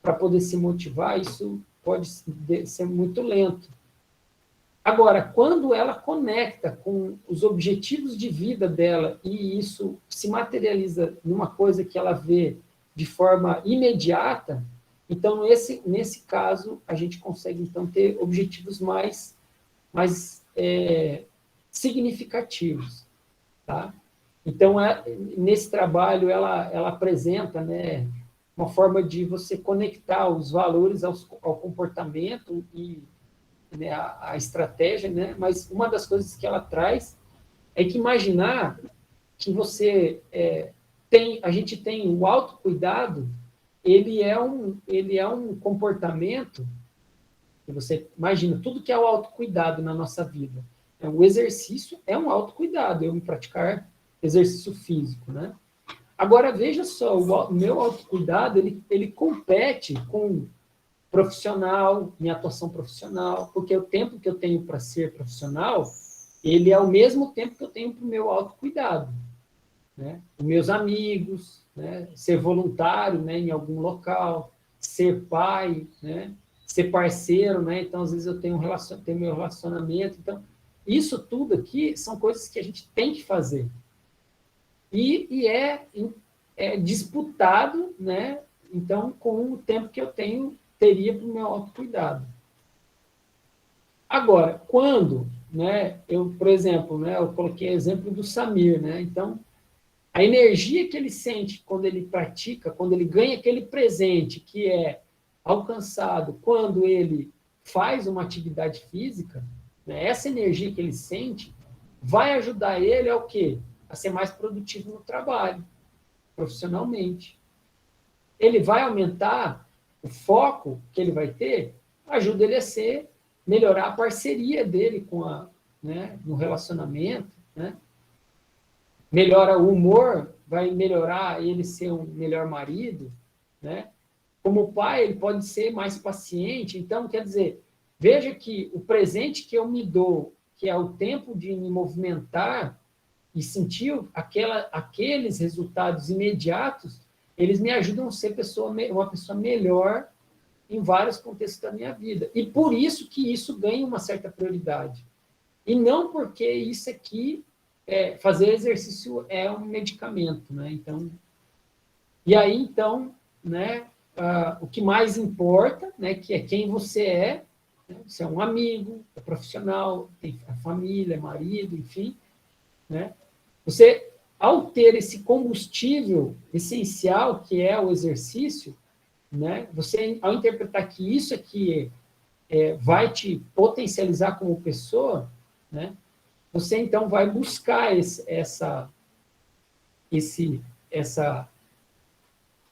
para poder se motivar, isso pode ser muito lento. Agora, quando ela conecta com os objetivos de vida dela e isso se materializa numa coisa que ela vê de forma imediata, então, nesse caso, a gente consegue, então, ter objetivos mais significativos. Tá? Então, nesse trabalho, ela apresenta, né, uma forma de você conectar os valores ao comportamento e, né, a estratégia, né? Mas uma das coisas que ela traz é que imaginar que a gente tem o autocuidado, ele é um comportamento que você imagina, tudo que é o autocuidado na nossa vida. O exercício é um autocuidado, eu me praticar exercício físico, né? Agora, veja só, o meu autocuidado, ele compete com profissional, minha atuação profissional, porque o tempo que eu tenho para ser profissional, ele é o mesmo tempo que eu tenho para o meu autocuidado, né? Os meus amigos, né? Ser voluntário, né? Em algum local, ser pai, né? Ser parceiro, né? Então, às vezes, eu tenho meu relacionamento. Então, isso tudo aqui são coisas que a gente tem que fazer. E é disputado, né? Então, com o tempo que eu teria para o meu autocuidado. Agora, quando, né, por exemplo, né, eu coloquei o exemplo do Samir, né? Então, a energia que ele sente quando ele pratica, quando ele ganha aquele presente que é alcançado quando ele faz uma atividade física, né, essa energia que ele sente vai ajudar ele a o quê? A ser mais produtivo no trabalho, profissionalmente. Ele vai aumentar o foco que ele vai ter, ajuda ele a melhorar a parceria dele né, no relacionamento, né? Melhora o humor, vai melhorar ele ser um melhor marido, né? Como pai, ele pode ser mais paciente. Então, quer dizer, veja que o presente que eu me dou, que é o tempo de me movimentar e sentir aqueles resultados imediatos, eles me ajudam a ser uma pessoa melhor em vários contextos da minha vida. E por isso que isso ganha uma certa prioridade. E não porque isso aqui, fazer exercício é um medicamento, né? Então, e aí, então, né, o que mais importa, né, que é quem você é, né? Você é um amigo, é profissional, tem a família, marido, enfim, né? Você, ao ter esse combustível essencial, que é o exercício, né, você, ao interpretar que isso aqui vai te potencializar como pessoa, né, você, então, vai buscar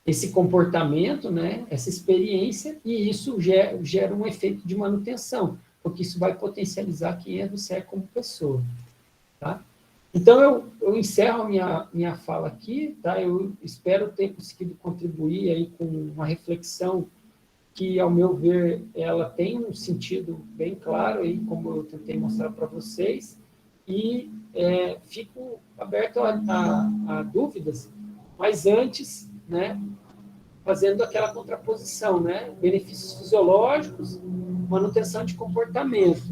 esse comportamento, né, essa experiência, e isso gera um efeito de manutenção, porque isso vai potencializar quem você é como pessoa. Tá? Então, eu encerro a minha fala aqui, tá? Eu espero ter conseguido contribuir aí com uma reflexão que, ao meu ver, ela tem um sentido bem claro, aí, como eu tentei mostrar para vocês, e fico aberto a dúvidas, mas antes, né, fazendo aquela contraposição, né, benefícios fisiológicos, manutenção de comportamento,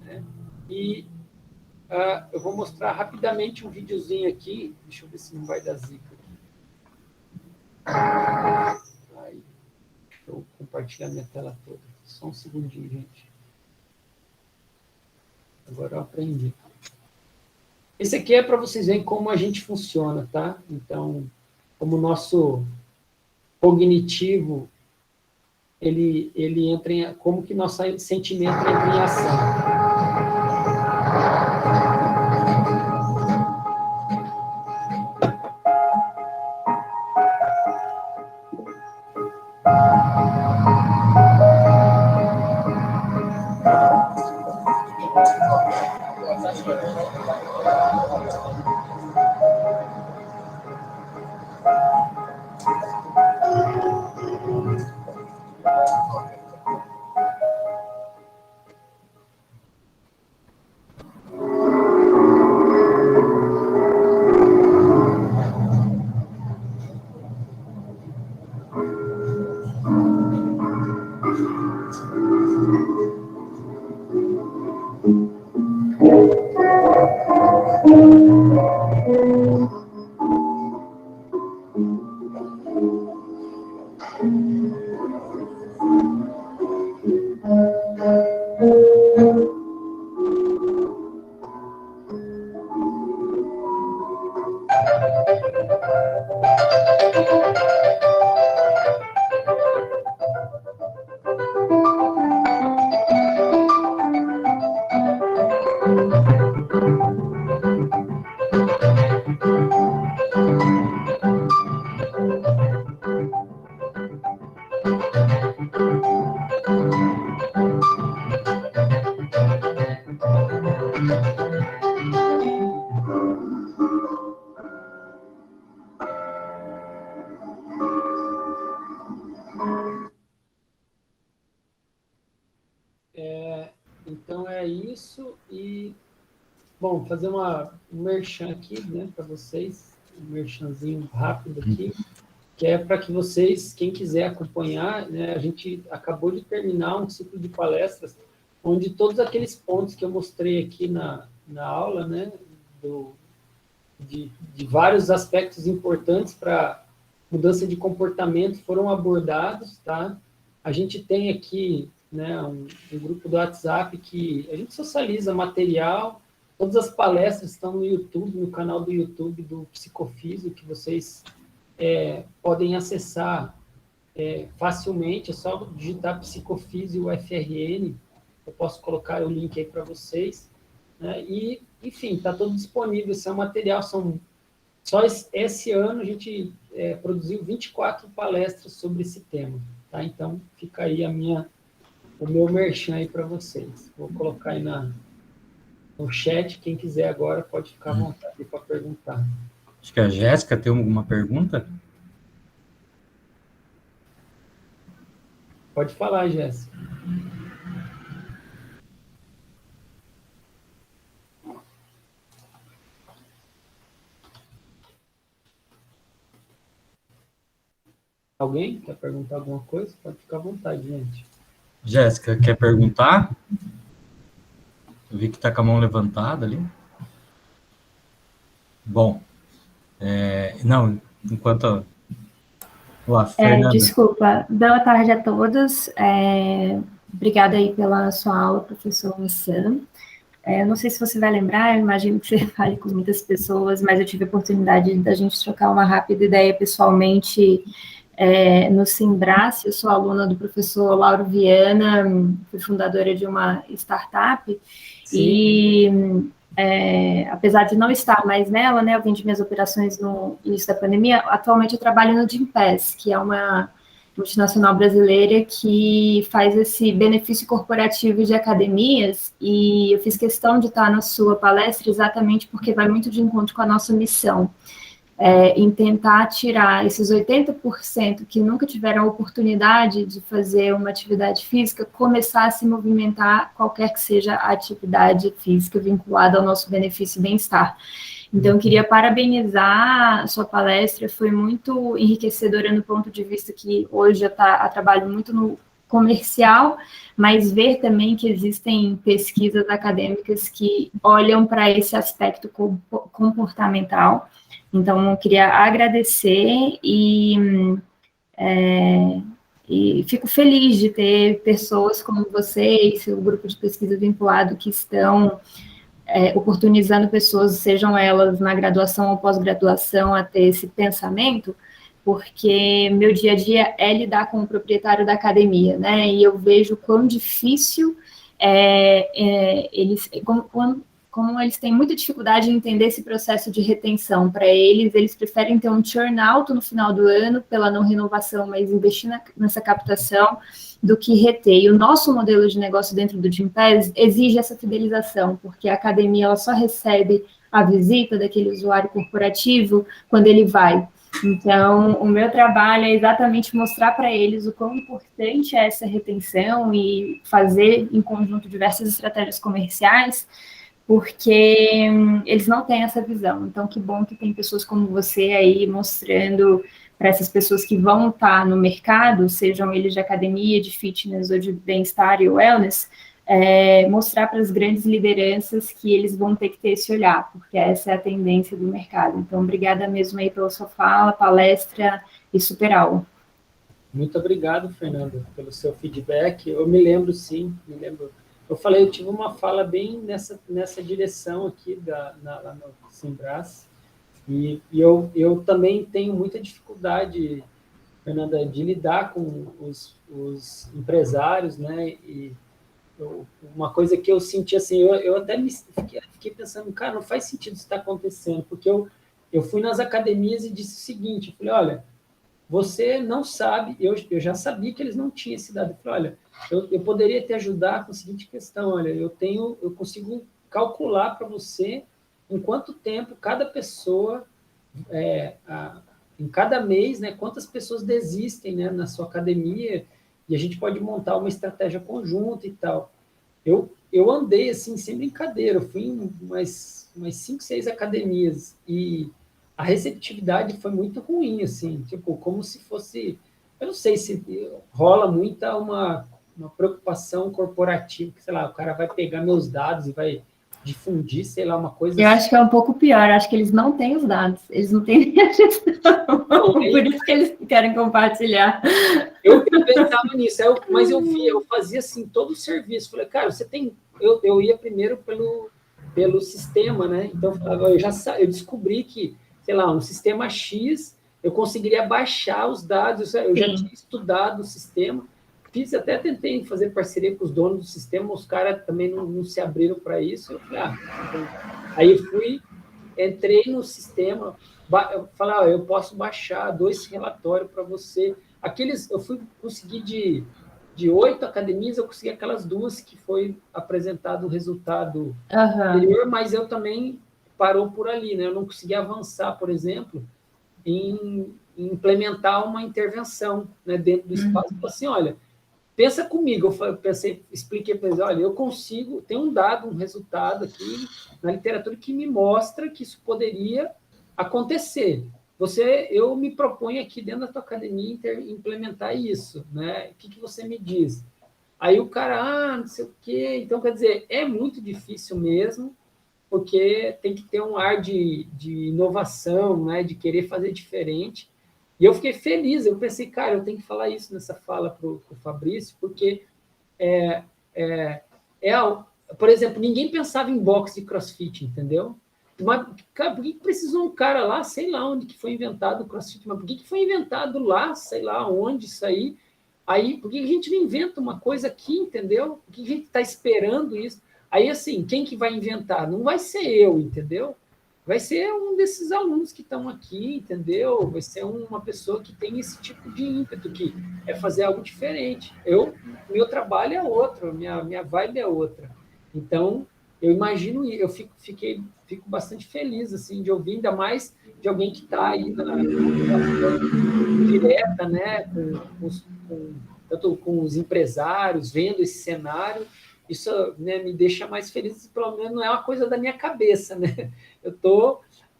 né, e eu vou mostrar rapidamente um videozinho aqui. Deixa eu ver se não vai dar zica aqui. Aí, deixa eu compartilhar minha tela toda. Só um segundinho, gente. Agora eu aprendi. Esse aqui é para vocês verem como a gente funciona, tá? Então, como o nosso cognitivo, ele entra como que nosso sentimento entra em ação. isso e, bom, fazer um merchan aqui, né, para vocês, um merchanzinho rápido aqui, que é para que vocês, quem quiser acompanhar, né, a gente acabou de terminar um ciclo de palestras onde todos aqueles pontos que eu mostrei aqui na aula, né, de vários aspectos importantes para mudança de comportamento foram abordados, tá? A gente tem aqui, né, um grupo do WhatsApp que a gente socializa material, todas as palestras estão no YouTube, no canal do YouTube do Psicofísio, que vocês podem acessar facilmente, é só digitar Psicofísio UFRN, eu posso colocar o link aí para vocês, né? E, enfim, está todo disponível, esse é um material, só esse ano a gente produziu 24 palestras sobre esse tema, tá? Então, fica aí o meu merchan aí para vocês. Vou colocar aí no chat, quem quiser agora pode ficar à vontade para perguntar. Acho que a Jéssica tem alguma pergunta? Pode falar, Jéssica. Alguém quer perguntar alguma coisa? Pode ficar à vontade, gente. Jéssica, quer perguntar? Eu vi que está com a mão levantada ali. Bom, não, enquanto... Olá, Fernanda. Desculpa, boa tarde a todos. Obrigada aí pela sua aula, professor Sam. Não sei se você vai lembrar, eu imagino que você fale com muitas pessoas, mas eu tive a oportunidade da gente trocar uma rápida ideia pessoalmente no Simbrás. Eu sou aluna do professor Lauro Viana, fui fundadora de uma startup. Sim. E apesar de não estar mais nela, né, eu vendi minhas operações no início da pandemia, atualmente eu trabalho no Gympass, que é uma multinacional brasileira que faz esse benefício corporativo de academias, e eu fiz questão de estar na sua palestra exatamente porque vai muito de encontro com a nossa missão, em tentar tirar esses 80% que nunca tiveram a oportunidade de fazer uma atividade física, começar a se movimentar, qualquer que seja a atividade física vinculada ao nosso benefício e bem-estar. Então, eu queria parabenizar a sua palestra, foi muito enriquecedora no ponto de vista que hoje eu trabalho muito no comercial, mas ver também que existem pesquisas acadêmicas que olham para esse aspecto comportamental. Então, eu queria agradecer e fico feliz de ter pessoas como vocês, o grupo de pesquisa vinculado, que estão oportunizando pessoas, sejam elas na graduação ou pós-graduação, a ter esse pensamento, porque meu dia a dia é lidar com o proprietário da academia, né? E eu vejo quão difícil como eles têm muita dificuldade em entender esse processo de retenção. Para eles preferem ter um churn alto no final do ano pela não renovação, mas investir nessa captação do que reter. E o nosso modelo de negócio dentro do Gympass exige essa fidelização, porque a academia ela só recebe a visita daquele usuário corporativo quando ele vai. Então, o meu trabalho é exatamente mostrar para eles o quão importante é essa retenção e fazer, em conjunto, diversas estratégias comerciais, porque eles não têm essa visão. Então, que bom que tem pessoas como você aí mostrando para essas pessoas que vão estar no mercado, sejam eles de academia, de fitness ou de bem-estar e wellness, mostrar para as grandes lideranças que eles vão ter que ter esse olhar, porque essa é a tendência do mercado. Então, obrigada mesmo aí pela sua fala, palestra e super aula. Muito obrigado, Fernanda, pelo seu feedback. Eu me lembro, sim, Eu falei, eu tive uma fala bem nessa direção aqui lá no Simbrás, e eu também tenho muita dificuldade, Fernanda, de lidar com os empresários, né? E uma coisa que eu senti assim, eu até fiquei pensando, cara, não faz sentido isso estar acontecendo, porque eu fui nas academias e disse o seguinte, eu falei, olha, você não sabe, eu já sabia que eles não tinham esse dado, eu falei, olha, eu poderia te ajudar com a seguinte questão, olha, eu consigo calcular para você em quanto tempo cada pessoa, em cada mês, né, quantas pessoas desistem, né, na sua academia, e a gente pode montar uma estratégia conjunta e tal. eu andei, assim, sem brincadeira, eu fui em umas 5, 6 academias, e a receptividade foi muito ruim, assim, tipo, como se fosse, eu não sei se rola muita uma preocupação corporativa, que, sei lá, o cara vai pegar meus dados e vai difundir, sei lá, uma coisa Eu assim. acho que é um pouco pior, eu acho que eles não têm os dados, eles não têm nem a gestão, por isso que eles querem compartilhar. Eu pensava nisso, mas eu fazia assim todo o serviço. Falei, cara, você tem. Eu ia primeiro pelo sistema, né? Então eu descobri que, sei lá, um sistema X, eu conseguiria baixar os dados, eu já tinha estudado o sistema, tentei fazer parceria com os donos do sistema, os caras também não se abriram para isso. Eu falei, aí eu entrei no sistema, eu falei, eu posso baixar 2 relatórios para você. Eu consegui de 8 academias, eu consegui aquelas 2 que foi apresentado o resultado anterior, mas eu também parou por ali, né? Eu não consegui avançar, por exemplo, em implementar uma intervenção, né, dentro do espaço. Assim, olha, pensa comigo, expliquei para eles, olha, eu consigo, tem um dado, um resultado aqui na literatura que me mostra que isso poderia acontecer. Eu me proponho aqui dentro da tua academia implementar isso, né? O que você me diz? Aí o cara, não sei o quê. Então, quer dizer, é muito difícil mesmo, porque tem que ter um ar de inovação, né? De querer fazer diferente. E eu fiquei feliz, eu pensei, cara, eu tenho que falar isso nessa fala para o Fabrício, porque, por exemplo, ninguém pensava em boxe de crossfit, entendeu? Mas, cara, por que precisou um cara lá, sei lá onde que foi inventado o CrossFit, mas por que foi inventado lá, sei lá onde isso aí? Aí, por que a gente não inventa uma coisa aqui, entendeu? Por que a gente está esperando isso? Aí, assim, quem que vai inventar? Não vai ser eu, entendeu? Vai ser um desses alunos que estão aqui, entendeu? Vai ser uma pessoa que tem esse tipo de ímpeto, que é fazer algo diferente. Meu trabalho é outro, minha vibe é outra. Então, eu imagino, eu fico bastante feliz, assim, de ouvir, ainda mais de alguém que está aí na direta, né, tanto com os empresários, vendo esse cenário. Isso, né, me deixa mais feliz, pelo menos não é uma coisa da minha cabeça, né?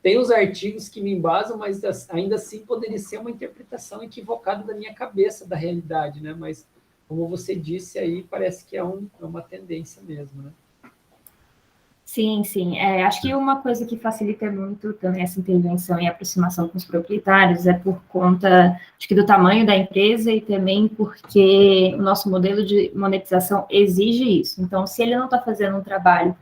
Tem os artigos que me embasam, mas ainda assim poderia ser uma interpretação equivocada da minha cabeça, da realidade, né? Mas, como você disse aí, parece que é uma tendência mesmo, né? Sim, sim. Acho que uma coisa que facilita muito também essa intervenção e aproximação com os proprietários é por conta, acho que do tamanho da empresa e também porque o nosso modelo de monetização exige isso. Então, se ele não está fazendo um trabalho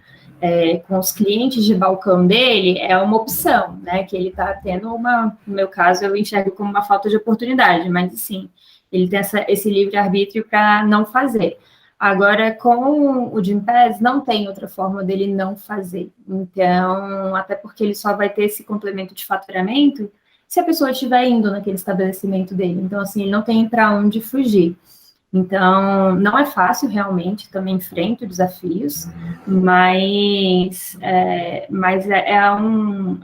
com os clientes de balcão dele, é uma opção, né? Que ele está tendo no meu caso, eu enxergo como uma falta de oportunidade, mas sim, ele tem esse livre-arbítrio para não fazer. Agora, com o Gympass, não tem outra forma dele não fazer. Então, até porque ele só vai ter esse complemento de faturamento se a pessoa estiver indo naquele estabelecimento dele. Então, assim, ele não tem para onde fugir. Então, não é fácil, realmente, também enfrento desafios, mas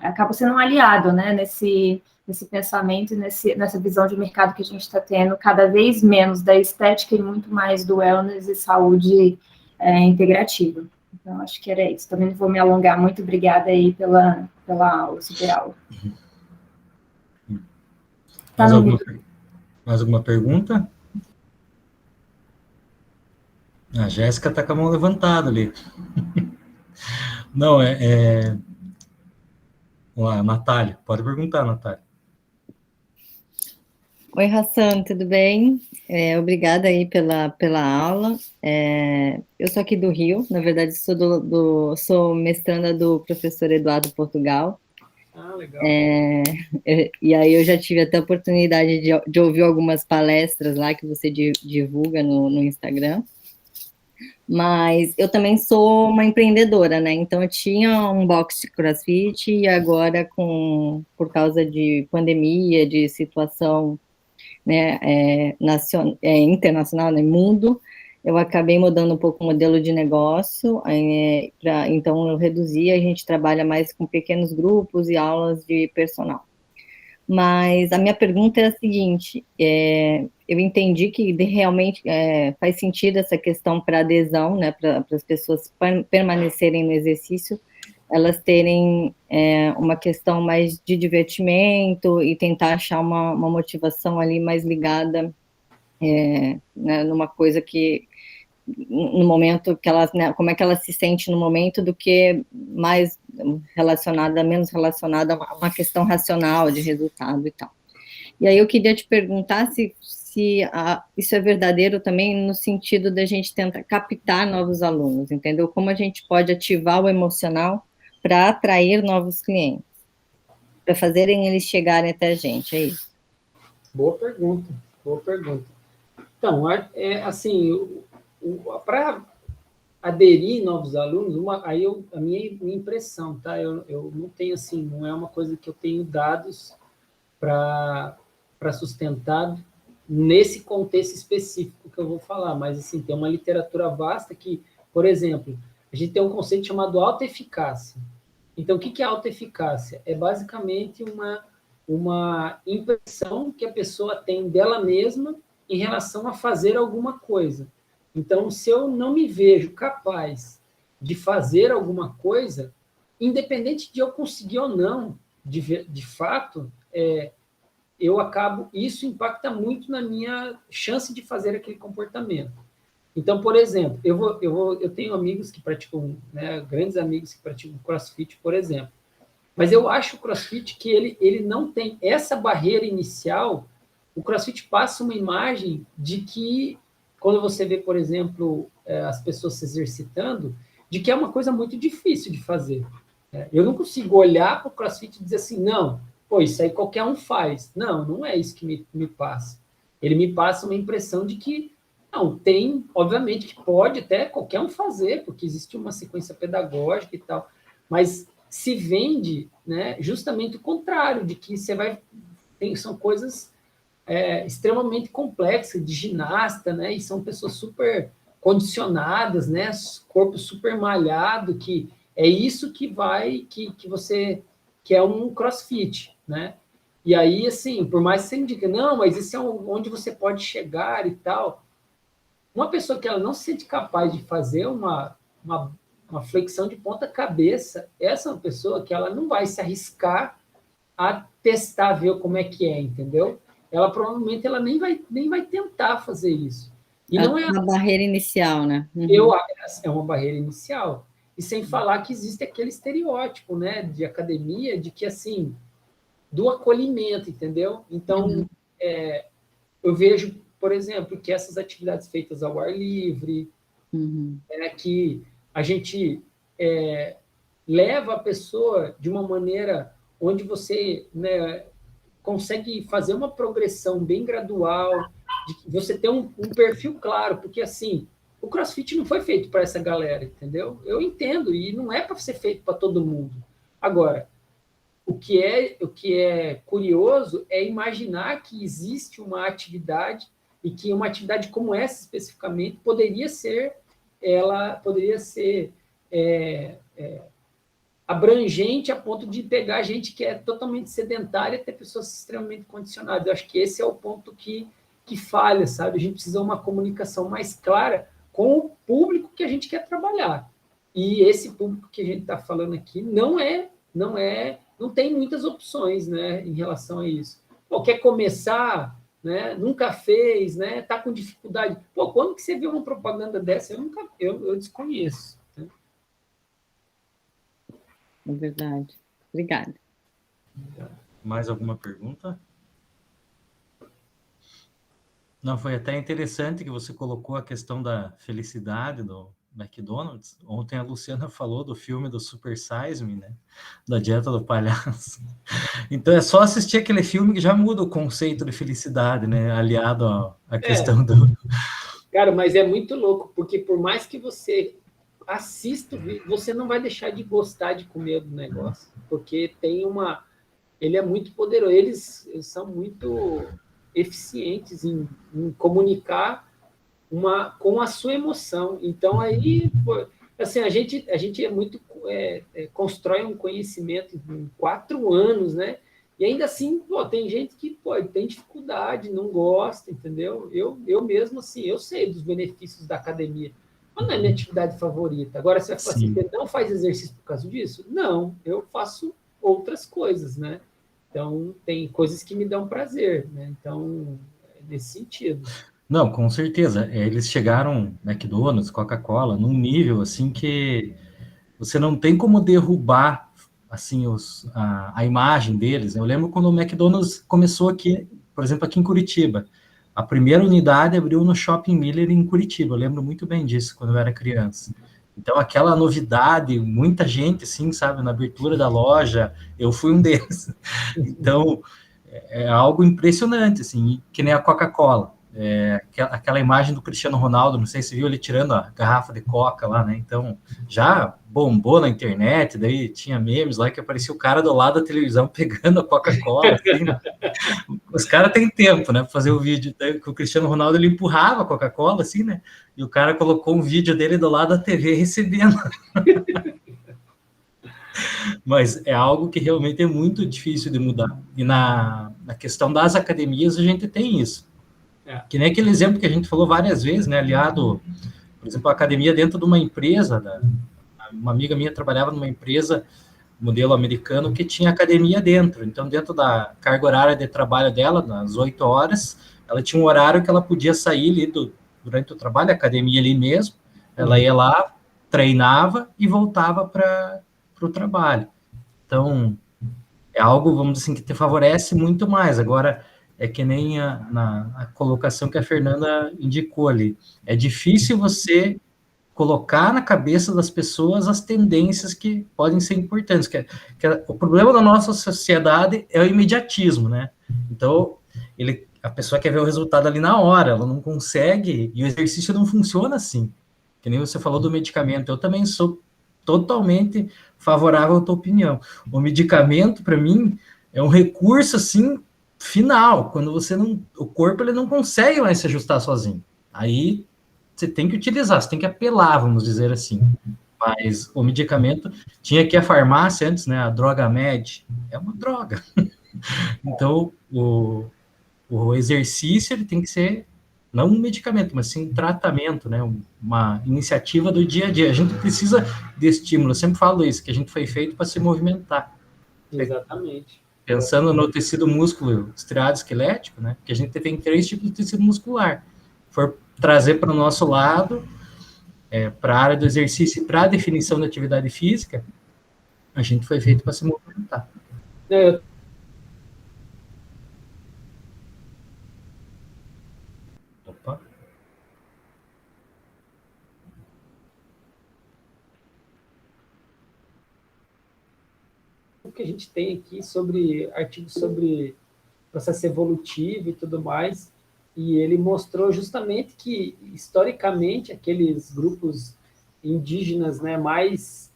acaba sendo um aliado, né, nesse pensamento, nessa visão de mercado que a gente está tendo, cada vez menos da estética e muito mais do wellness e saúde integrativa. Então, acho que era isso. Também não vou me alongar. Muito obrigada aí pela aula, super aula. Mais alguma pergunta? A Jéssica está com a mão levantada ali. Não, Olá, Natália. Pode perguntar, Natália. Oi, Hassan, tudo bem? Obrigada aí pela aula. Eu sou aqui do Rio, na verdade sou mestranda do professor Eduardo Portugal. Ah, legal. E aí eu já tive até a oportunidade de ouvir algumas palestras lá que você divulga no Instagram. Mas eu também sou uma empreendedora, né? Então eu tinha um box de CrossFit e agora, por causa de pandemia, de situação, né, internacional, né, mundo, eu acabei mudando um pouco o modelo de negócio, então eu reduzi, a gente trabalha mais com pequenos grupos e aulas de personal. Mas a minha pergunta é a seguinte, eu entendi que realmente faz sentido essa questão para adesão, né, para as pessoas permanecerem no exercício, elas terem uma questão mais de divertimento e tentar achar uma motivação ali mais ligada, né, numa coisa que, no momento que ela, né, como é que ela se sente no momento, do que mais menos relacionada a uma questão racional de resultado e tal. E aí eu queria te perguntar se isso é verdadeiro também no sentido da gente tentar captar novos alunos, entendeu? Como a gente pode ativar o emocional para atrair novos clientes, para fazerem eles chegarem até a gente, é isso? Boa pergunta, boa pergunta. Então, assim, para aderir novos alunos, a minha impressão, tá? Eu não tenho, assim, não é uma coisa que eu tenho dados para sustentar nesse contexto específico que eu vou falar, mas, assim, tem uma literatura vasta que, por exemplo, a gente tem um conceito chamado autoeficácia. Então, o que é autoeficácia? É basicamente uma impressão que a pessoa tem dela mesma em relação a fazer alguma coisa. Então, se eu não me vejo capaz de fazer alguma coisa, independente de eu conseguir ou não, de fato, isso impacta muito na minha chance de fazer aquele comportamento. Então, por exemplo, eu tenho amigos que praticam, né, grandes amigos que praticam CrossFit, por exemplo. Mas eu acho o CrossFit que ele não tem essa barreira inicial. O CrossFit passa uma imagem de que, quando você vê, por exemplo, as pessoas se exercitando, de que é uma coisa muito difícil de fazer. Eu não consigo olhar para o CrossFit e dizer assim, não, pô, isso aí qualquer um faz. Não, não é isso que me passa. Ele me passa uma impressão de que, não, tem, obviamente, que pode até qualquer um fazer, porque existe uma sequência pedagógica e tal, mas se vende, né, justamente o contrário, de que você são coisas extremamente complexas, de ginasta, né, e são pessoas super condicionadas, né, corpo super malhado, que é isso que é um CrossFit, né, e aí, assim, por mais que você indique, não, mas isso é onde você pode chegar e tal, uma pessoa que ela não se sente capaz de fazer uma flexão de ponta cabeça, essa é uma pessoa que ela não vai se arriscar a testar, ver como é que é, entendeu? Ela provavelmente nem vai tentar fazer isso. E não é uma barreira inicial, né? Uhum. É uma barreira inicial. E sem falar que existe aquele estereótipo, né, de academia, de que, assim, do acolhimento, entendeu? Então, eu vejo, por exemplo, que essas atividades feitas ao ar livre, que a gente leva a pessoa de uma maneira onde você, né, consegue fazer uma progressão bem gradual, você tem um perfil claro, porque, assim, o CrossFit não foi feito para essa galera, entendeu? Eu entendo, e não é para ser feito para todo mundo. Agora, o que é curioso é imaginar que existe uma atividade, e que uma atividade como essa especificamente poderia ser abrangente a ponto de pegar gente que é totalmente sedentária e ter pessoas extremamente condicionadas. Eu acho que esse é o ponto que falha, sabe? A gente precisa de uma comunicação mais clara com o público que a gente quer trabalhar. E esse público que a gente está falando aqui não tem muitas opções, né, em relação a isso. Pô, quer começar, né, nunca fez, né, está com dificuldade. Pô, quando que você vê uma propaganda dessa? Eu desconheço. Né? É verdade. Obrigada. Mais alguma pergunta? Não, foi até interessante que você colocou a questão da felicidade do McDonald's. Ontem a Luciana falou do filme do Super Size Me, né? Da dieta do palhaço. Então é só assistir aquele filme que já muda o conceito de felicidade, né? Aliado à questão do... Cara, mas é muito louco, porque por mais que você assista, você não vai deixar de gostar de comer do negócio, porque ele é muito poderoso, eles são muito eficientes em comunicar com a sua emoção. Então, aí, assim, a gente é muito... constrói um conhecimento em 4 anos, né? E ainda assim, pô, tem gente que, pô, tem dificuldade, não gosta, entendeu? Eu mesmo, assim, eu sei dos benefícios da academia, mas não é minha atividade favorita. Agora, você vai falar assim, Sim. você não faz exercício por causa disso? Não, eu faço outras coisas, né? Então, tem coisas que me dão prazer, né? Então, é nesse sentido. Não, com certeza. Eles chegaram, McDonald's, Coca-Cola, num nível assim que você não tem como derrubar assim a imagem deles, né? Eu lembro quando o McDonald's começou aqui, por exemplo, aqui em Curitiba. A primeira unidade abriu no Shopping Miller em Curitiba. Eu lembro muito bem disso quando eu era criança. Então, aquela novidade, muita gente, assim, sabe, na abertura da loja, eu fui um deles. Então, é algo impressionante, assim, que nem a Coca-Cola. Aquela imagem do Cristiano Ronaldo, não sei se viu ele tirando a garrafa de Coca lá, né? Então, já bombou na internet, daí tinha memes lá que aparecia o cara do lado da televisão pegando a Coca-Cola, assim, né? Os caras têm tempo, né, para fazer o vídeo. Daí, que o Cristiano Ronaldo, ele empurrava a Coca-Cola, assim, né? E o cara colocou um vídeo dele do lado da TV recebendo. Mas é algo que realmente é muito difícil de mudar. E na questão das academias, a gente tem isso. Que nem aquele exemplo que a gente falou várias vezes, né? Aliado, por exemplo, a academia dentro de uma empresa. Uma amiga minha trabalhava numa empresa, modelo americano, que tinha academia dentro. Então, dentro da carga horária de trabalho dela, nas 8 horas, ela tinha um horário que ela podia sair ali durante o trabalho, a academia ali mesmo. Ela ia lá, treinava e voltava para o trabalho. Então, é algo, vamos dizer assim, que te favorece muito mais. Agora, é que nem a colocação que a Fernanda indicou ali. É difícil você colocar na cabeça das pessoas as tendências que podem ser importantes. O problema da nossa sociedade é o imediatismo, né? Então, a pessoa quer ver o resultado ali na hora, ela não consegue, e o exercício não funciona assim. Que nem você falou do medicamento, eu também sou totalmente favorável à tua opinião. O medicamento, para mim, é um recurso, assim, final, quando o corpo ele não consegue mais se ajustar sozinho. Aí você tem que utilizar, você tem que apelar, vamos dizer assim. Mas o medicamento, tinha aqui a farmácia antes, né, a Drogamed, é uma droga. Então, o exercício, ele tem que ser, não um medicamento, mas sim um tratamento, né, uma iniciativa do dia a dia. A gente precisa de estímulo, eu sempre falo isso, que a gente foi feito para se movimentar. Exatamente. Pensando no tecido músculo estriado esquelético, né, que a gente tem 3 tipos de tecido muscular. For trazer para o nosso lado, para a área do exercício e para a definição da atividade física, a gente foi feito para se movimentar. Opa. O que a gente tem aqui sobre artigos sobre processo evolutivo e tudo mais, e ele mostrou justamente que, historicamente, aqueles grupos indígenas, né, mais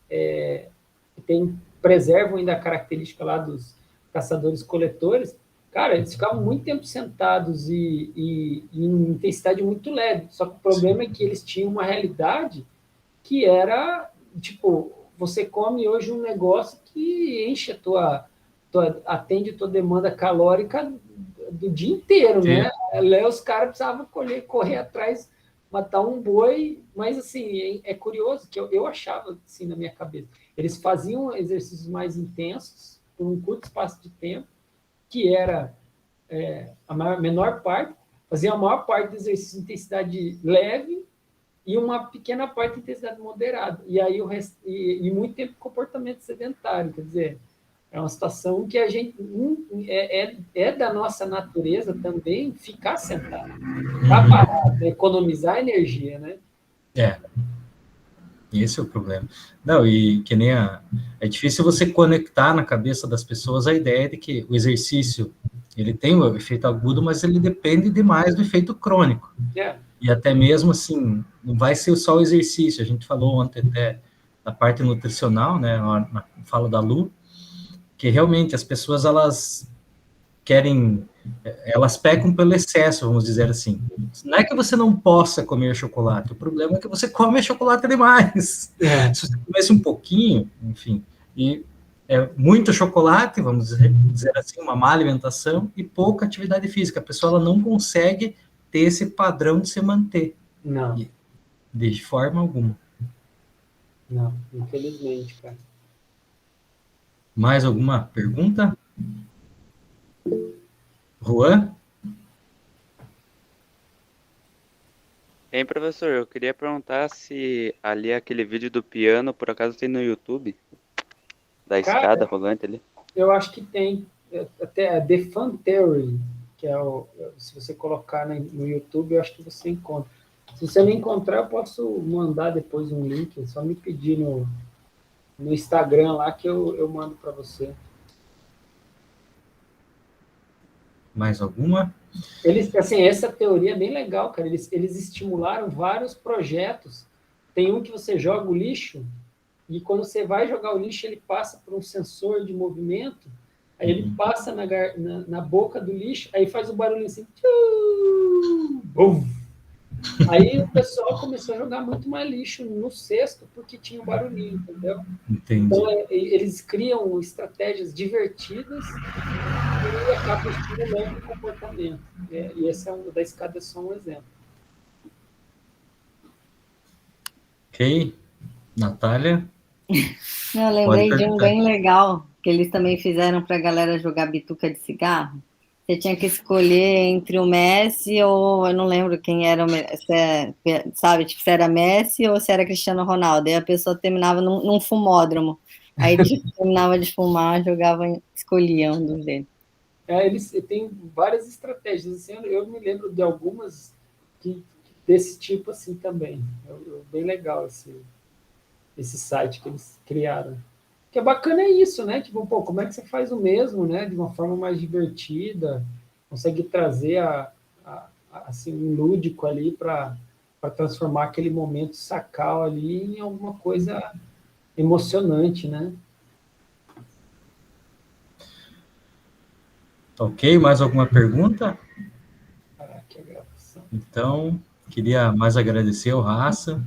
preservam ainda a característica lá dos caçadores-coletores, cara, eles ficavam muito tempo sentados e em intensidade muito leve, só que o problema é que eles tinham uma realidade que era, tipo, você come hoje um negócio que enche atende a tua demanda calórica do dia inteiro, né? Os caras precisavam correr atrás, matar um boi, mas, assim, é curioso que eu achava, assim, na minha cabeça, eles faziam exercícios mais intensos, com um curto espaço de tempo, que era menor parte, faziam a maior parte do exercício de intensidade leve, e uma pequena parte de intensidade moderada. E aí e muito tempo de comportamento sedentário, quer dizer, é uma situação que a gente é da nossa natureza também ficar sentado, ficar parado, economizar energia, né? Esse é o problema. Não, e que nem é difícil você conectar na cabeça das pessoas a ideia de que o exercício, ele tem o efeito agudo, mas ele depende demais do efeito crônico. E até mesmo, assim, não vai ser só o exercício. A gente falou ontem até da parte nutricional, né, na fala da Lu, que realmente as pessoas, elas pecam pelo excesso, vamos dizer assim. Não é que você não possa comer chocolate, o problema é que você come chocolate demais. Se você comesse um pouquinho, enfim, e muito chocolate, vamos dizer assim, uma má alimentação, e pouca atividade física. A pessoa ela não consegue ter esse padrão de se manter. Não. De forma alguma. Não, infelizmente, cara. Mais alguma pergunta? Juan? Hein, professor, eu queria perguntar se ali aquele vídeo do piano, por acaso tem no YouTube? Da escada rolante ali? Eu acho que tem. Até a The Fun Theory, que se você colocar no YouTube, eu acho que você encontra. Se você não encontrar, eu posso mandar depois um link, é só me pedir no Instagram lá que eu mando para você. Mais alguma? Assim, essa teoria é bem legal, cara. Eles estimularam vários projetos. Tem um que você joga o lixo, e quando você vai jogar o lixo, ele passa por um sensor de movimento, aí ele passa na boca do lixo, aí faz o barulho assim, bum! Aí o pessoal começou a jogar muito mais lixo no cesto, porque tinha um barulhinho, entendeu? Entendi. Então, eles criam estratégias divertidas e acabam estimulando o comportamento. E esse da escada é só um exemplo. Ok. Natália? Eu lembrei de um bem legal, que eles também fizeram para a galera jogar bituca de cigarro. Você tinha que escolher entre o Messi ou eu não lembro quem era, sabe, tipo, se era Messi ou se era Cristiano Ronaldo. Aí a pessoa terminava num fumódromo. Aí terminava de fumar, jogava, escolhia um dos deles. Eles têm várias estratégias. Assim, eu me lembro de algumas desse tipo assim também. Bem legal esse site que eles criaram. O que é bacana é isso, né? Tipo, pô, como é que você faz o mesmo, né? De uma forma mais divertida, consegue trazer assim, um lúdico ali para transformar aquele momento sacal ali em alguma coisa emocionante, né? Ok, mais alguma pergunta? Caraca, que gravação. Então, queria mais agradecer ao Raça